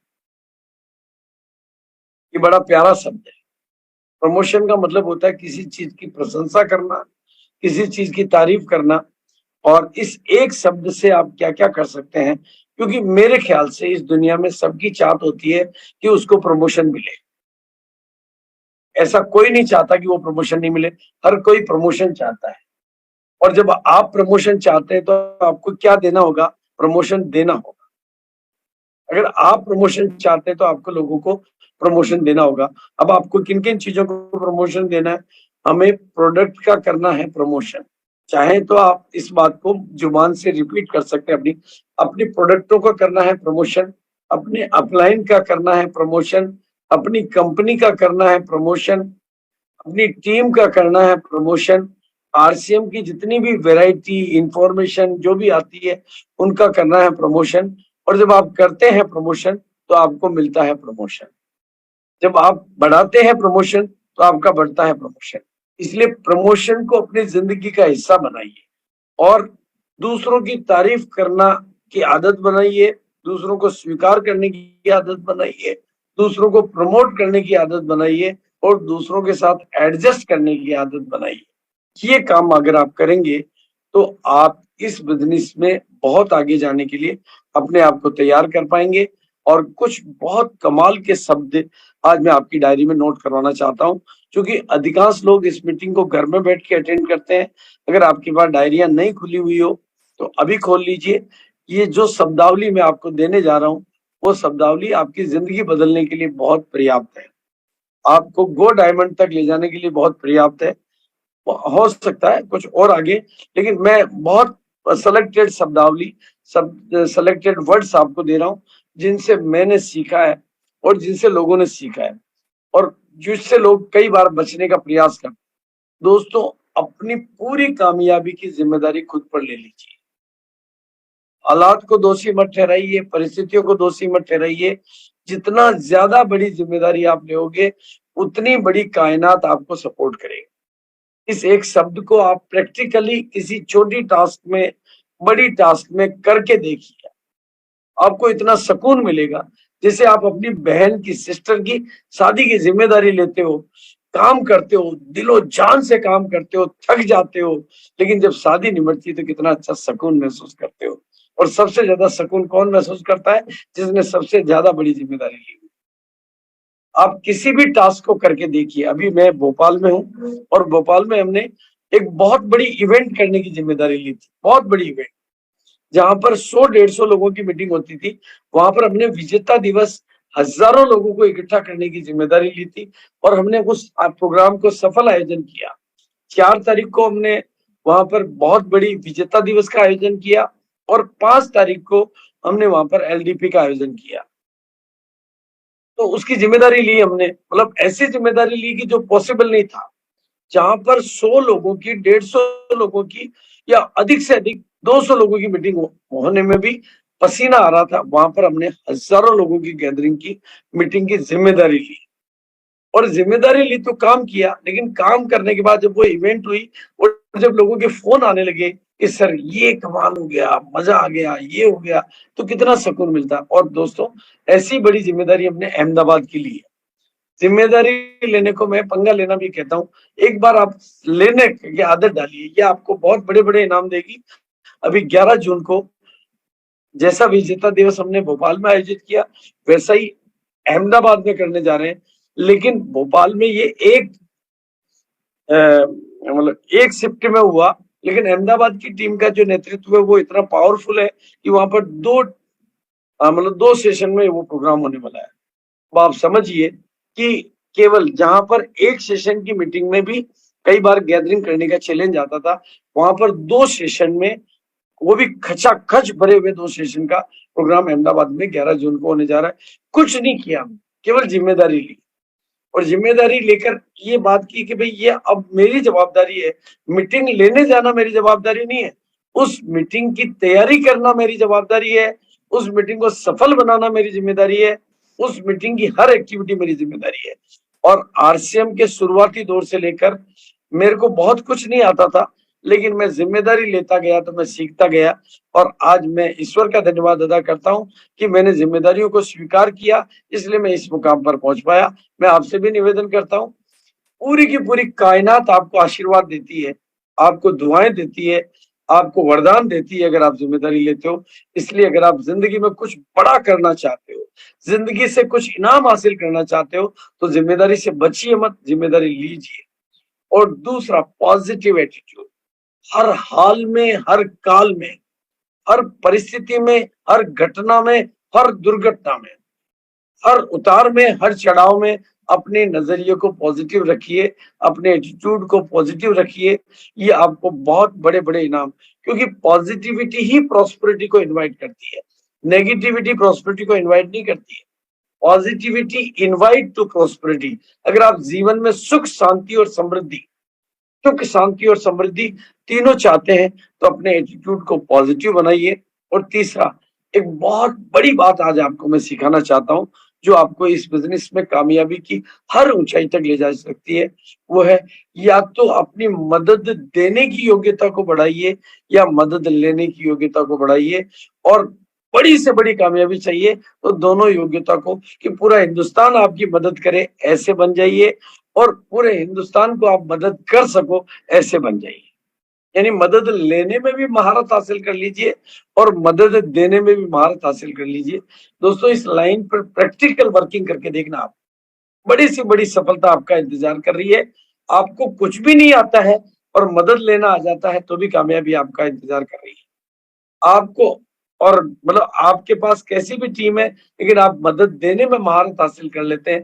ये बड़ा प्यारा शब्द है। प्रमोशन का मतलब होता है किसी चीज की प्रशंसा करना, किसी चीज की तारीफ करना। और इस एक शब्द से आप क्या क्या कर सकते हैं, क्योंकि मेरे ख्याल से इस दुनिया में सबकी चाहत होती है कि उसको प्रमोशन मिले। ऐसा कोई नहीं चाहता कि वो प्रमोशन नहीं मिले, हर कोई प्रमोशन चाहता है। और जब आप प्रमोशन चाहते हैं तो आपको क्या देना होगा? प्रमोशन देना होगा। अगर आप प्रमोशन चाहते हैं तो आपको लोगों को प्रमोशन देना होगा। अब आपको किन किन चीजों को प्रमोशन देना है? हमें प्रोडक्ट का करना है प्रमोशन। चाहे तो आप इस बात को जुबान से रिपीट कर सकते हैं, अपनी अपनी प्रोडक्टों का करना है प्रमोशन, अपने अपलाइन का करना है प्रमोशन, अपनी कंपनी का करना है प्रमोशन, अपनी टीम का करना है प्रमोशन, आरसीएम की जितनी भी वैरायटी इंफॉर्मेशन जो भी आती है उनका करना है प्रमोशन। और जब आप करते हैं प्रमोशन तो आपको मिलता है प्रमोशन। जब आप बढ़ाते हैं प्रमोशन तो आपका बढ़ता है प्रमोशन। इसलिए प्रमोशन को अपनी जिंदगी का हिस्सा बनाइए, और दूसरों की तारीफ करना की आदत बनाइए, दूसरों को स्वीकार करने की आदत बनाइए, दूसरों को प्रमोट करने की आदत बनाइए, और दूसरों के साथ एडजस्ट करने की आदत बनाइए। ये काम अगर आप करेंगे तो आप इस बिजनेस में बहुत आगे जाने के लिए अपने आप को तैयार कर पाएंगे। और कुछ बहुत कमाल के शब्द आज मैं आपकी डायरी में नोट करवाना चाहता हूं, क्योंकि अधिकांश लोग इस मीटिंग को घर में बैठ के अटेंड करते हैं। अगर आपके पास डायरिया नहीं खुली हुई हो तो अभी खोल लीजिए। ये जो शब्दावली मैं आपको देने जा रहा हूँ, वो शब्दावली आपकी जिंदगी बदलने के लिए बहुत पर्याप्त है, आपको गो डायमंड तक ले जाने के लिए बहुत पर्याप्त है। हो सकता है कुछ और आगे, लेकिन मैं बहुत सेलेक्टेड शब्दावली, सब सेलेक्टेड वर्ड्स आपको दे रहा हूँ, जिनसे मैंने सीखा है और जिनसे लोगों ने सीखा है, और जिससे लोग कई बार बचने का प्रयास करते हैं। दोस्तों, अपनी पूरी कामयाबी की जिम्मेदारी खुद पर ले लीजिए। हालात को दोषी मत ठहराइए, परिस्थितियों को दोषी मत ठहराइए। जितना ज्यादा बड़ी जिम्मेदारी आप लोगे, उतनी बड़ी कायनात आपको सपोर्ट करेगी। इस एक शब्द को आप प्रैक्टिकली किसी छोटी टास्क में, बड़ी टास्क में करके देखिए, आपको इतना सुकून मिलेगा जैसे आप अपनी बहन की, सिस्टर की शादी की जिम्मेदारी लेते हो, काम करते हो, दिलो जान से काम करते हो, थक जाते हो, लेकिन जब शादी निमटती है तो कितना अच्छा सुकून महसूस करते हो। और सबसे ज्यादा सुकून कौन महसूस करता है? जिसने सबसे ज्यादा बड़ी जिम्मेदारी ली। आप किसी भी टास्क को करके देखिए। अभी मैं भोपाल में हूँ, और भोपाल में हमने एक बहुत बड़ी इवेंट करने की जिम्मेदारी ली थी, बहुत बड़ी इवेंट, जहां पर 100-150 लोगों की मीटिंग होती थी। वहां पर हमने विजेता दिवस हजारों लोगों को इकट्ठा करने की जिम्मेदारी ली थी, और हमने उस प्रोग्राम को सफल आयोजन किया। 4 तारीख को हमने वहां पर बहुत बड़ी विजेता दिवस का आयोजन किया, और 5 तारीख को हमने वहां पर एलडीपी का आयोजन किया। तो उसकी जिम्मेदारी ली हमने, मतलब ऐसी जिम्मेदारी ली कि जो पॉसिबल नहीं था। जहां पर 100 लोगों की, 150 लोगों की, या अधिक से अधिक 200 लोगों की मीटिंग होने में भी पसीना आ रहा था, वहां पर हमने हजारों लोगों की गैदरिंग की, मीटिंग की जिम्मेदारी ली और जिम्मेदारी ली तो काम किया, लेकिन काम करने के बाद जब वो इवेंट हुई और जब लोगों के फोन आने लगे कि सर ये कमाल हो गया, मजा आ गया, ये हो गया, तो कितना सुकून मिलता। और दोस्तों, ऐसी बड़ी जिम्मेदारी हमने अहमदाबाद की ली है। जिम्मेदारी लेने को मैं पंगा लेना भी कहता हूँ। एक बार आप लेने की आदत डालिए, ये आपको बहुत बड़े बड़े इनाम देगी। अभी 11 जून को जैसा विजेता दिवस हमने भोपाल में आयोजित किया, वैसा ही अहमदाबाद में करने जा रहे हैं। लेकिन भोपाल में ये एक मतलब एक शिफ्ट में हुआ, लेकिन अहमदाबाद की टीम का जो नेतृत्व है वो इतना पावरफुल है कि वहां पर मतलब 2 सेशन में वो प्रोग्राम होने वाला है। तो आप समझिए कि केवल जहां पर एक सेशन की मीटिंग में भी कई बार गैदरिंग करने का चैलेंज आता था, वहां पर 2 सेशन में, वो भी खचाखच भरे हुए 2 सेशन का प्रोग्राम अहमदाबाद में 11 जून को होने जा रहा है। कुछ नहीं किया, केवल जिम्मेदारी ली और जिम्मेदारी लेकर ये बात की कि भाई ये अब मेरी जवाबदारी है। मीटिंग लेने जाना मेरी जवाबदारी नहीं है, उस मीटिंग की तैयारी करना मेरी जवाबदारी है, उस मीटिंग को सफल बनाना मेरी जिम्मेदारी है, उस मीटिंग की हर एक्टिविटी मेरी जिम्मेदारी है। और आरसीएम के शुरुआती दौर से लेकर मेरे को बहुत कुछ नहीं आता था, लेकिन मैं जिम्मेदारी लेता गया तो मैं सीखता गया और आज मैं ईश्वर का धन्यवाद अदा करता हूँ कि मैंने जिम्मेदारियों को स्वीकार किया, इसलिए मैं इस मुकाम पर पहुंच पाया। मैं आपसे भी निवेदन करता हूँ, पूरी की पूरी कायनात आपको आशीर्वाद देती है, आपको दुआएं देती है, आपको वरदान देती है अगर आप जिम्मेदारी लेते हो। इसलिए अगर आप जिंदगी में कुछ बड़ा करना चाहते हो, जिंदगी से कुछ इनाम हासिल करना चाहते हो, तो जिम्मेदारी से बचिए मत, जिम्मेदारी लीजिए। और दूसरा, पॉजिटिव एटीट्यूड। हर हाल में, हर काल में, हर परिस्थिति में, हर घटना में, हर दुर्घटना में, हर उतार में, हर चढ़ाव में अपने नजरिए को पॉजिटिव रखिए, अपने एटीट्यूड को पॉजिटिव रखिए। ये आपको बहुत बड़े बड़े इनाम, क्योंकि पॉजिटिविटी ही प्रॉस्पेरिटी को इनवाइट करती है, नेगेटिविटी प्रॉस्पेरिटी को इनवाइट नहीं करती है। Positivity invite to prosperity. अगर आप जीवन में सुख, शांति और समृद्धि, सुख, शांति और समृद्धि तीनों चाहते हैं, तो अपने एटीट्यूड को पॉजिटिव बनाइए। और तीसरा, एक बहुत बड़ी बात आज आपको मैं सिखाना चाहता हूं, जो आपको इस बिजनेस में कामयाबी की हर ऊंचाई तक ले जा सकती है, वो है, या तो अपनी मदद देने की योग्यता को बढ़ाइए या मदद लेने की योग्यता को बढ़ाइए। और बड़ी से बड़ी कामयाबी चाहिए तो दोनों योग्यता को, कि पूरा हिंदुस्तान आपकी मदद करे, ऐसे बन जाइए, और पूरे हिंदुस्तान को आप मदद कर सको, ऐसे बन जाइए। यानी मदद लेने में भी महारत हासिल कर लीजिए और मदद देने में भी महारत हासिल कर लीजिए। दोस्तों, इस लाइन पर प्रैक्टिकल वर्किंग करके देखना, आप बड़ी से बड़ी सफलता आपका इंतजार कर रही है। आपको कुछ भी नहीं आता है और मदद लेना आ जाता है तो भी कामयाबी आपका इंतजार कर रही है आपको। और मतलब आपके पास कैसी भी टीम है, लेकिन आप मदद देने में महारत हासिल कर लेते हैं,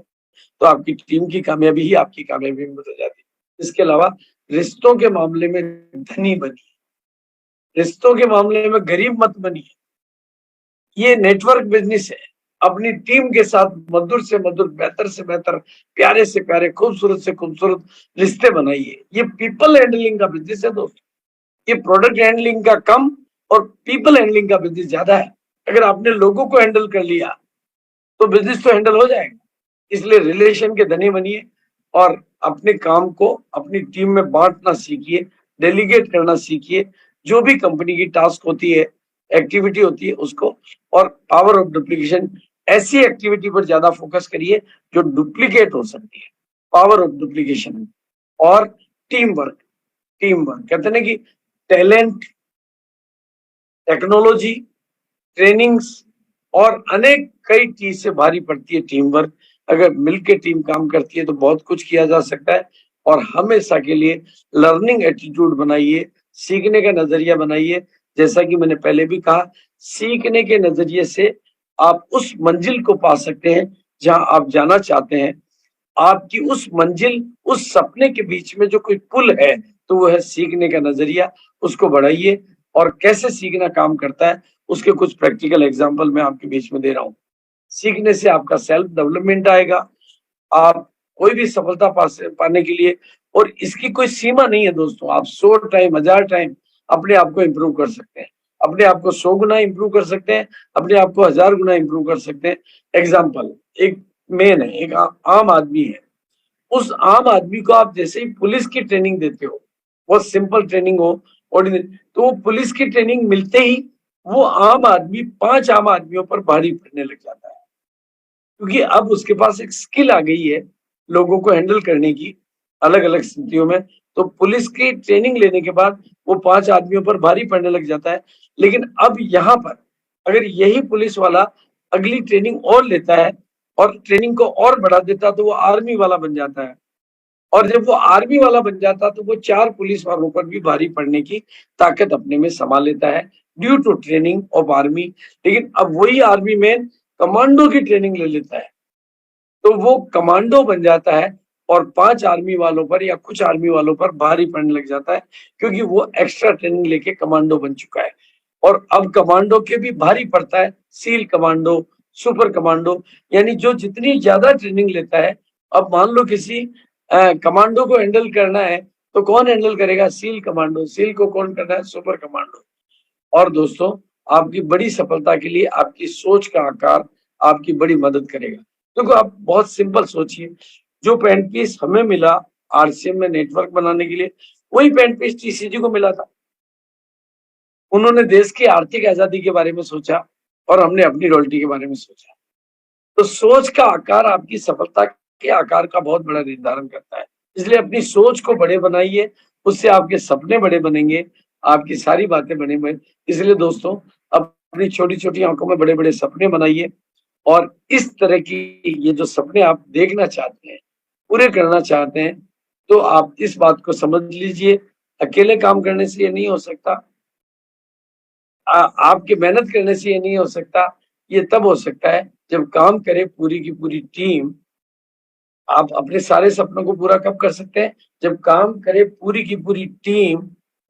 तो आपकी टीम की कामयाबी ही आपकी कामयाबी में बदल जाती है। इसके अलावा रिश्तों के मामले में धनी बनिए, रिश्तों के मामले में गरीब मत बनिए। ये नेटवर्क बिजनेस है। अपनी टीम के साथ मधुर से मधुर, बेहतर से बेहतर, प्यारे से प्यारे, खूबसूरत से खूबसूरत रिश्ते बनाइए। ये पीपल हैंडलिंग का बिजनेस है दोस्तों। ये प्रोडक्ट हैंडलिंग का कम और पीपल हैंडलिंग का बिजनेस ज्यादा है। अगर आपने लोगों को हैंडल कर लिया तो बिजनेस तो हैंडल हो जाएगा। इसलिए रिलेशन के धनी बनिए और अपने काम को अपनी टीम में बांटना सीखिए, डेलीगेट करना सीखिए। जो भी कंपनी की टास्क होती है, एक्टिविटी होती है, उसको, और पावर ऑफ डुप्लीकेशन, ऐसी एक्टिविटी पर ज्यादा फोकस करिए जो डुप्लीकेट हो सकती है, पावर ऑफ डुप्लीकेशन। और टीम वर्क, टीम वर्क कहते हैं ना कि टैलेंट, टेक्नोलॉजी, ट्रेनिंग्स और अनेक कई चीज से भारी पड़ती है टीम वर्क। अगर मिलकर टीम काम करती है तो बहुत कुछ किया जा सकता है। और हमेशा के लिए लर्निंग एटीट्यूड बनाइए, सीखने का नजरिया बनाइए। जैसा कि मैंने पहले भी कहा, सीखने के नजरिए से आप उस मंजिल को पा सकते हैं जहां आप जाना चाहते हैं। आपकी उस मंजिल, उस सपने के बीच में जो कोई पुल है, तो वो है सीखने का नजरिया। उसको बढ़ाइए। और कैसे सीखना काम करता है, उसके कुछ प्रैक्टिकल एग्जांपल मैं आपके बीच में दे रहा हूँ। सीखने से आपका सेल्फ डेवलपमेंट आएगा। आप कोई भी सफलता पाने के लिए, और इसकी कोई सीमा नहीं है दोस्तों, आप 100 टाइम, 1000 टाइम अपने आप को इम्प्रूव कर सकते हैं। अपने आप को 100 गुना इंप्रूव कर सकते हैं, अपने आप को 1000 गुना इंप्रूव कर सकते हैं। एग्जाम्पल, एक मेन है, एक आम आदमी है, उस आम आदमी को आप जैसे ही पुलिस की ट्रेनिंग देते हो, बहुत सिंपल ट्रेनिंग हो, ऑर्डिनरी, तो वो पुलिस की ट्रेनिंग मिलते ही वो आम आदमी 5 आम आदमियों पर भारी पड़ने लग जाता है, क्योंकि अब उसके पास एक स्किल आ गई है लोगों को हैंडल करने की अलग अलग स्थितियों में। तो पुलिस की ट्रेनिंग लेने के बाद वो 5 आदमियों पर भारी पड़ने लग जाता है। लेकिन अब यहाँ पर अगर यही पुलिस वाला अगली ट्रेनिंग और लेता है और ट्रेनिंग को और बढ़ा देता, तो वो आर्मी वाला बन जाता है, और जब वो आर्मी वाला बन जाता तो वो 4 पुलिस वालों पर भी भारी पड़ने की ताकत अपने में समा लेता है, due to training of army. लेकिन अब वही आर्मी मैन कमांडो की ट्रेनिंग ले लेता है, तो वो कमांडो बन जाता है और 5 आर्मी वालों पर या कुछ आर्मी वालों पर भारी पड़ने लग जाता है, क्योंकि वो एक्स्ट्रा ट्रेनिंग लेके कमांडो बन चुका है। और अब कमांडो के भी भारी पड़ता है सील कमांडो, सुपर कमांडो, यानी जो जितनी ज्यादा ट्रेनिंग लेता है। अब मान लो किसी कमांडो को हैंडल करना है, तो कौन हैंडल करेगा? Seal commando. सील को कौन करना है? Super commando. और दोस्तों, आपकी बड़ी सफलता के लिए आपकी सोच का आकार आपकी बड़ी मदद करेगा। देखो, आप बहुत सिंपल सोचिए, जो पेन पीस हमें मिला आरसीएम में नेटवर्क बनाने के लिए, वही पेन पीस टीसीजी को मिला था। उन्होंने देश की आर्थिक आजादी के बारे में सोचा और हमने अपनी रॉयल्टी के बारे में सोचा। तो सोच का आकार आपकी सफलता के आकार का बहुत बड़ा निर्धारण करता है। इसलिए अपनी सोच को बड़े बनाइए, उससे आपके सपने बड़े बनेंगे, आपकी सारी बातें बड़ी बने। इसलिए दोस्तों, अपनी छोटी-छोटी आँखों में बड़े-बड़े सपने बनाइए, और इस तरह की ये जो सपने आप देखना चाहते हैं, पूरे करना चाहते हैं, तो आप इस बात को समझ लीजिए, अकेले काम करने से ये नहीं हो सकता। आपकी मेहनत करने से ये नहीं हो सकता। ये तब हो सकता है जब काम करे पूरी की पूरी टीम। आप अपने सारे सपनों को पूरा कब कर सकते हैं? जब काम करे पूरी की पूरी टीम,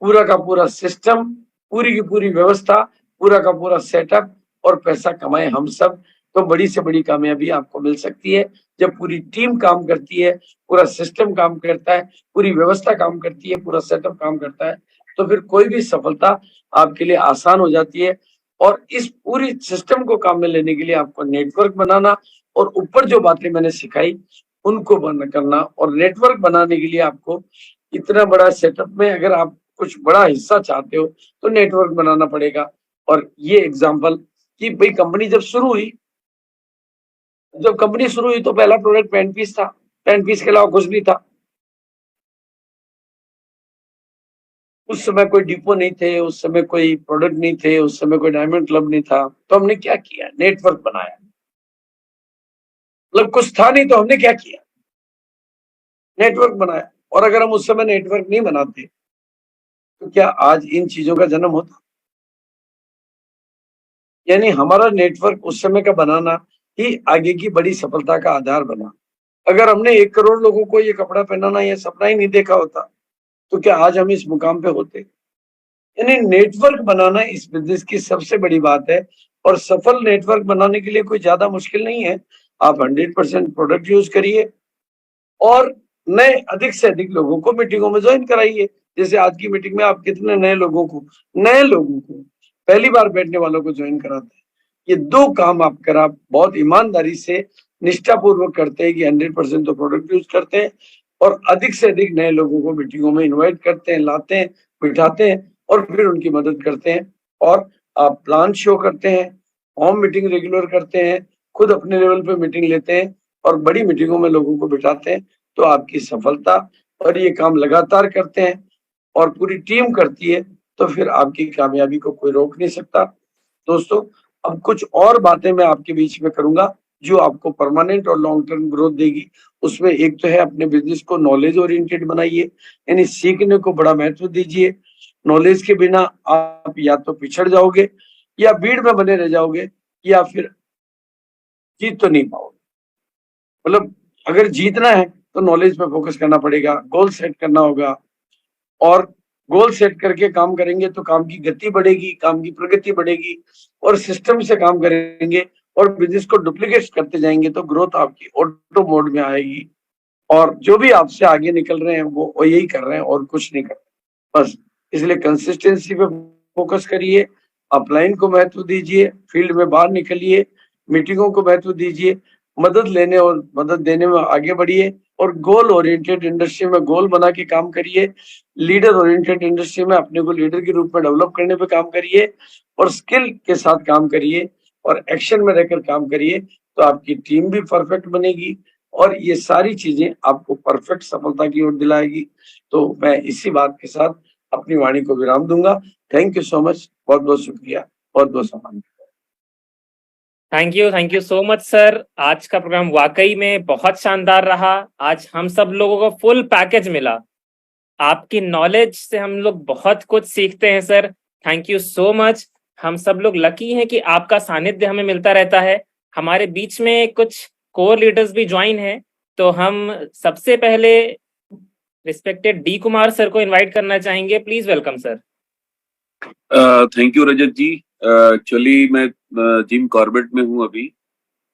पूरा का पूरा सिस्टम, पूरी की पूरी व्यवस्था, पूरा का पूरा सेटअप, और पैसा कमाए हम सब। तो बड़ी से बड़ी कामयाबी आपको मिल सकती है जब पूरी टीम काम करती है, पूरा सिस्टम काम करता है, पूरी व्यवस्था काम करती है, पूरा सेटअप काम करता है, तो फिर कोई भी सफलता आपके लिए आसान हो जाती है। और इस पूरी सिस्टम को काम में लेने के लिए आपको नेटवर्क बनाना, और ऊपर जो बातें मैंने सिखाई उनको बंद करना, और नेटवर्क बनाने के लिए आपको इतना बड़ा सेटअप में अगर आप कुछ बड़ा हिस्सा चाहते हो तो नेटवर्क बनाना पड़ेगा। और ये एग्जांपल कि भाई कंपनी जब कंपनी शुरू हुई तो पहला प्रोडक्ट पेन पीस था, पेन पीस के अलावा कुछ नहीं था। उस समय कोई डिपो नहीं थे, उस समय कोई प्रोडक्ट नहीं थे, उस समय कोई डायमंड क्लब नहीं था। तो हमने क्या किया? नेटवर्क बनाया। मतलब कुछ था नहीं तो हमने क्या किया? नेटवर्क बनाया। और अगर हम उस समय नेटवर्क नहीं बनाते तो क्या आज इन चीजों का जन्म होता? यानी हमारा नेटवर्क उस समय का बनाना ही आगे की बड़ी सफलता का आधार बना। अगर हमने 1 करोड़ लोगों को ये कपड़ा पहनाना ये सपना ही नहीं देखा होता, तो क्या आज हम इस मुकाम पे होते? यानी नेटवर्क बनाना इस बिजनेस की सबसे बड़ी बात है, और सफल नेटवर्क बनाने के लिए कोई ज्यादा मुश्किल नहीं है। आप 100% प्रोडक्ट यूज करिए, और नए अधिक से अधिक लोगों को मीटिंगों में ज्वाइन कराइए। जैसे आज की मीटिंग में आप कितने नए लोगों को पहली बार बैठने वालों को ज्वाइन कराते हैं। ये 2 काम आप अगर आप बहुत ईमानदारी से निष्ठापूर्वक करते हैं कि 100% तो प्रोडक्ट यूज करते हैं, और अधिक से अधिक नए लोगों को मीटिंगों में इन्वाइट करते हैं, लाते हैं, बिठाते हैं, और फिर उनकी मदद करते हैं, और आप प्लान शो करते हैं, होम मीटिंग रेगुलर करते हैं, खुद अपने लेवल पे मीटिंग लेते हैं, और बड़ी मीटिंगों में लोगों को बिठाते हैं, तो आपकी सफलता, और ये काम लगातार करते हैं और पूरी टीम करती है, तो फिर आपकी कामयाबी को कोई रोक नहीं सकता। दोस्तों, अब कुछ और बातें मैं आपके बीच में करूंगा जो आपको परमानेंट और लॉन्ग टर्म ग्रोथ देगी। उसमें एक तो है, अपने बिजनेस को नॉलेज ओरिएंटेड बनाइए, यानी सीखने को बड़ा महत्व दीजिए। नॉलेज के बिना आप या तो पिछड़ जाओगे, या भीड़ में बने रह जाओगे, या फिर जीत तो नहीं पाओगे। मतलब अगर जीतना है तो नॉलेज पे फोकस करना पड़ेगा, गोल सेट करना होगा, और गोल सेट करके काम करेंगे तो काम की गति बढ़ेगी, काम की प्रगति बढ़ेगी, और सिस्टम से काम करेंगे और बिजनेस को डुप्लीकेट करते जाएंगे तो ग्रोथ आपकी ऑटो मोड में आएगी। और जो भी आपसे आगे निकल रहे हैं वो यही कर रहे हैं और कुछ नहीं कर रहे, बस। इसलिए कंसिस्टेंसी पे फोकस करिए, अपलाइन को महत्व दीजिए, फील्ड में बाहर निकलिए, मीटिंगों को महत्व दीजिए, मदद लेने और मदद देने में आगे बढ़िए और गोल ओरिएंटेड इंडस्ट्री में गोल बना के काम करिए। लीडर ओरिएंटेड इंडस्ट्री में अपने को लीडर के रूप में डेवलप करने पे काम करिए और स्किल के साथ काम करिए और एक्शन में रहकर काम करिए, तो आपकी टीम भी परफेक्ट बनेगी और ये सारी चीजें आपको परफेक्ट सफलता की ओर दिलाएगी। तो मैं इसी बात के साथ अपनी वाणी को विराम दूंगा। थैंक यू सो मच, बहुत बहुत शुक्रिया, बहुत बहुत सम्मान। Thank you so much sir. आज का प्रोग्राम वाकई में बहुत शानदार रहा। आज हम सब लोगों को फुल पैकेज मिला। आपकी नॉलेज से हम लोग बहुत कुछ सीखते हैं sir. Thank you so much. हम सब लोग लकी हैं कि आपका सानिध्य हमें मिलता रहता है। हमारे बीच में कुछ कोर लीडर्स भी ज्वाइन हैं, तो हम सबसे पहले रिस्पेक्टेड डी कुमार सर को इनवाइट करना चाहेंगे। Please welcome sir. Thank you Rajat ji. Actually मैं जिम कॉर्बेट में हूँ अभी,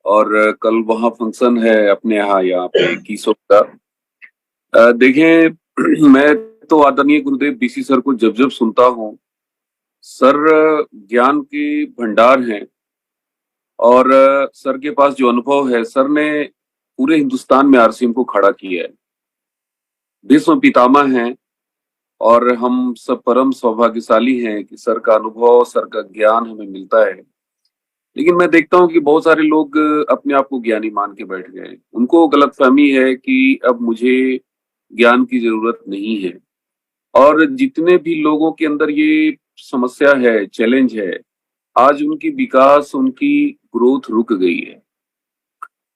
और कल वहाँ फंक्शन है अपने यहाँ पे कीसो का। देखें, मैं तो आदरणीय गुरुदेव बीसी सर को जब जब सुनता हूँ, सर ज्ञान के भंडार हैं और सर के पास जो अनुभव है, सर ने पूरे हिंदुस्तान में आरसीएम को खड़ा किया है, विश्व पितामह हैं और हम सब परम सौभाग्यशाली हैं कि सर का अनुभव, सर का ज्ञान हमें मिलता है। लेकिन मैं देखता हूँ कि बहुत सारे लोग अपने आप को ज्ञानी मान के बैठ गए। उनको गलतफहमी है कि अब मुझे ज्ञान की जरूरत नहीं है, और जितने भी लोगों के अंदर ये समस्या है, चैलेंज है, आज उनकी विकास, उनकी ग्रोथ रुक गई है।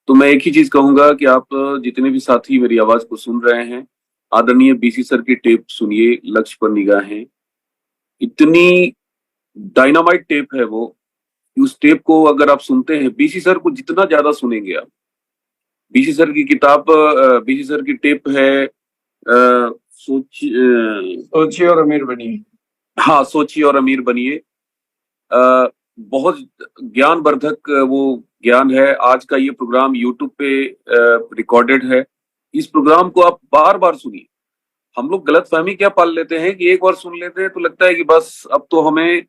तो मैं एक ही चीज कहूंगा कि आप जितने भी साथी मेरी आवाज को सुन रहे हैं, आदरणीय बीसी सर की टेप सुनिए, लक्ष्य पर निगाहें। इतनी डायनामाइट टेप है वो। उस टेप को अगर आप सुनते हैं, बीसी सर को जितना ज्यादा सुनेंगे आप, बीसी सर की किताब, बीसी सर की टेप है सोचिए और अमीर बनिए। हाँ, सोचिए और अमीर बनिए। बहुत ज्ञानवर्धक वो ज्ञान है। आज का ये प्रोग्राम यूट्यूब पे रिकॉर्डेड है। इस प्रोग्राम को आप बार बार सुनिए। हम लोग गलतफहमी क्या पाल लेते हैं कि एक बार सुन लेते हैं तो लगता है कि बस अब तो हमें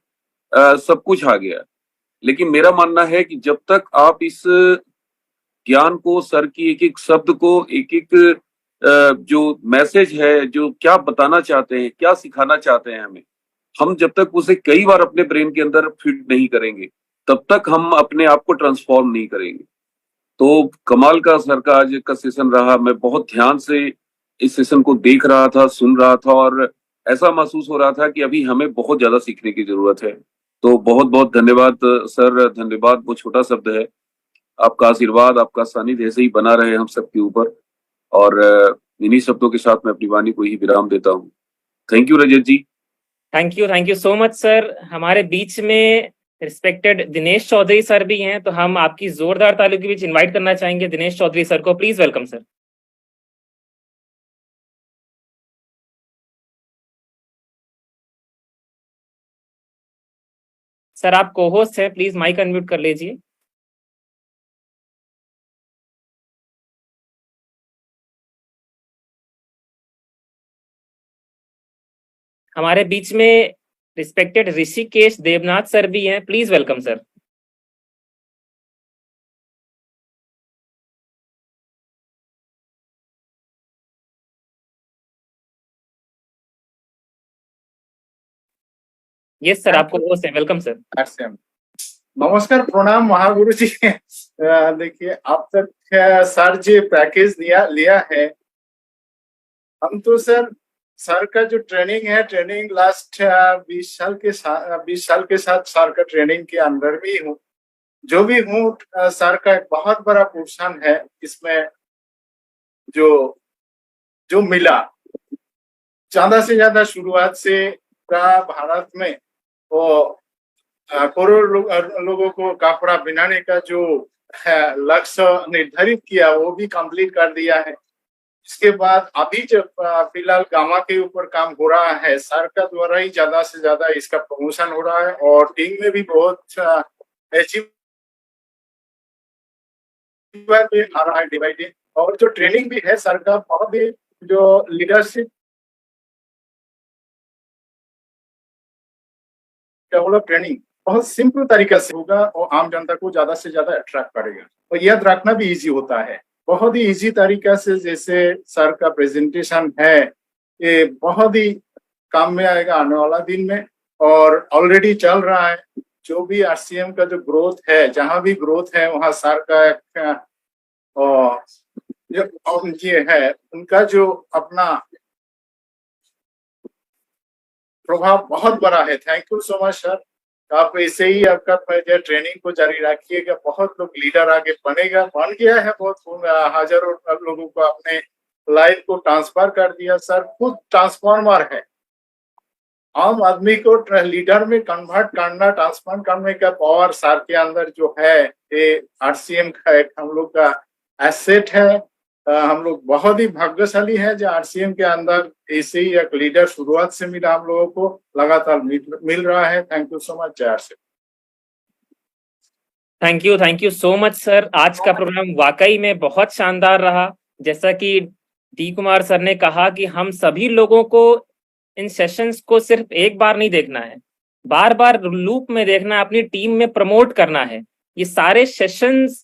सब कुछ आ गया। लेकिन मेरा मानना है कि जब तक आप इस ज्ञान को, सर की एक एक शब्द को, एक एक जो मैसेज है, जो क्या बताना चाहते हैं, क्या सिखाना चाहते हैं हमें, हम जब तक उसे कई बार अपने ब्रेन के अंदर फिट नहीं करेंगे, तब तक हम अपने आप को ट्रांसफॉर्म नहीं करेंगे। तो कमाल का सर का आज का सेशन रहा। मैं बहुत ध्यान से इस सेशन को देख रहा था, सुन रहा था, और ऐसा महसूस हो रहा था कि अभी हमें बहुत ज्यादा सीखने की जरूरत है। तो बहुत बहुत धन्यवाद सर। धन्यवाद वो छोटा शब्द है। आपका आशीर्वाद, आपका सानिध्य ऐसे ही बना रहे हम सबके ऊपर। और इन्हीं शब्दों के साथ मैं अपनी वाणी को ही विराम देता हूँ। Thank you Rajat ji. Thank you so much sir. हमारे बीच में रिस्पेक्टेड दिनेश चौधरी सर भी हैं, तो हम आपकी जोरदार तालियों के बीच इनवाइट करना चाहेंगे दिनेश चौधरी सर को। Please welcome sir. सर आप को होस्ट हैं, प्लीज माइक अनम्यूट कर लीजिए। हमारे बीच में रिस्पेक्टेड ऋषिकेश देवनाथ सर भी हैं, please welcome sir. Yes sir, आपको होस्ट है, वेलकम सर। नमस्कार, प्रणाम महागुरु जी। देखिए, अब तक सर जी पैकेज लिया है। हम तो सर का जो ट्रेनिंग है, ट्रेनिंग लास्ट 20 साल के साथ सर का ट्रेनिंग के अंदर भी हूँ। जो भी हूँ, सर का एक बहुत बड़ा पोर्शन है इसमें। जो जो मिला, ज्यादा से ज्यादा शुरुआत से भारत में वो करोड़ लोगों को कपड़ा बनाने का जो लक्ष्य निर्धारित किया, वो भी कंप्लीट कर दिया है। इसके बाद अभी जब फिलहाल गामा के ऊपर काम हो रहा है, सर का द्वारा ही ज्यादा से ज्यादा इसका प्रमोशन हो रहा है, और टीम में भी बहुत अचीव आ रहा है डिवाइडेड। और जो ट्रेनिंग भी है सर का, बहुत ही जो लीडरशिप डेवलप ट्रेनिंग, बहुत सिंपल तरीके से होगा और आम जनता को ज्यादा से ज्यादा अट्रैक्ट करेगा और याद रखना भी इजी होता है। बहुत ही इजी तरीका से जैसे सर का प्रेजेंटेशन है, ये बहुत ही काम में आएगा आने वाला दिन में और ऑलरेडी चल रहा है। जो भी आरसीएम का जो ग्रोथ है, जहां भी ग्रोथ है वहां सर का एक ये है, उनका जो अपना प्रभाव बहुत बड़ा है। Thank you so much sir. आप ऐसे ही आपका ट्रेनिंग को जारी रखिएगा, बहुत लोग लीडर आगे बनेगा, बन गया है, बहुत हजारों लोगों को अपने लाइफ को ट्रांसफर कर दिया। सर खुद ट्रांसफॉर्मर है, आम आदमी को लीडर में कन्वर्ट करना, ट्रांसफर करने का पावर सर के अंदर जो है, ये आरसीएम का एक हम लोग का एसेट है। हम लोग बहुत ही भाग्यशाली है जो आरसीएम के अंदर ऐसे ही एक लीडर शुरुआत से मिला, हम लोगों को लगातार मिल रहा है। थैंक यू सो मच जय sir. Thank you so much sir. आज का प्रोग्राम वाकई में बहुत शानदार रहा। जैसा कि डी कुमार सर ने कहा कि हम सभी लोगों को इन सेशंस को सिर्फ एक बार नहीं देखना है, बार बार लूप में देखना, अपनी टीम में प्रमोट करना है। ये सारे सेशंस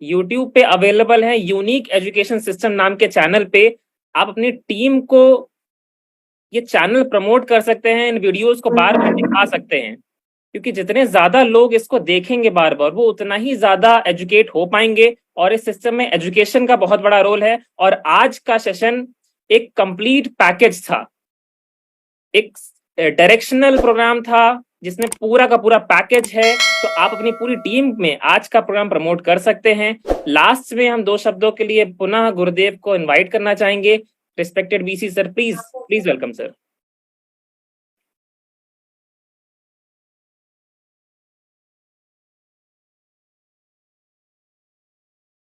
YouTube पे अवेलेबल है, यूनिक एजुकेशन सिस्टम नाम के चैनल पे। आप अपनी टीम को ये चैनल प्रमोट कर सकते हैं, इन वीडियोस को बार बार दिखा सकते हैं, क्योंकि जितने ज्यादा लोग इसको देखेंगे बार बार, वो उतना ही ज्यादा एजुकेट हो पाएंगे। और इस सिस्टम में एजुकेशन का बहुत बड़ा रोल है। और आज का सेशन एक कंप्लीट पैकेज था, एक डायरेक्शनल प्रोग्राम था जिसमें पूरा का पूरा पैकेज है। तो आप अपनी पूरी टीम में आज का प्रोग्राम प्रमोट कर सकते हैं। लास्ट में हम 2 शब्दों के लिए पुनः गुरुदेव को इनवाइट करना चाहेंगे। Respected VC sir, please welcome sir.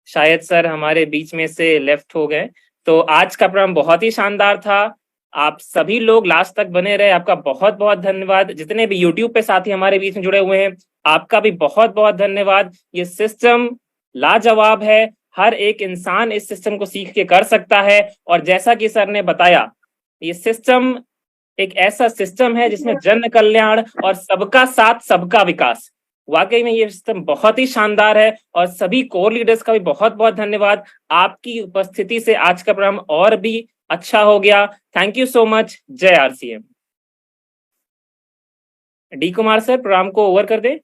शायद सर हमारे बीच में से लेफ्ट हो गए। तो आज का प्रोग्राम बहुत ही शानदार था। आप सभी लोग लास्ट तक बने रहे, आपका बहुत बहुत धन्यवाद। जितने भी YouTube पे साथी हमारे बीच में जुड़े हुए हैं, आपका भी बहुत बहुत धन्यवाद। ये सिस्टम लाजवाब है, हर एक इंसान इस सिस्टम को सीख के कर सकता है। और जैसा कि सर ने बताया, ये सिस्टम एक ऐसा सिस्टम है जिसमें जन कल्याण और सबका साथ सबका विकास, वाकई में ये सिस्टम बहुत ही शानदार है। और सभी कोर लीडर्स का भी बहुत बहुत धन्यवाद। आपकी उपस्थिति से आज का प्रोग्राम और भी अच्छा हो गया। Thank you so much. जय RCM. D Kumar sir, program को ओवर कर दे।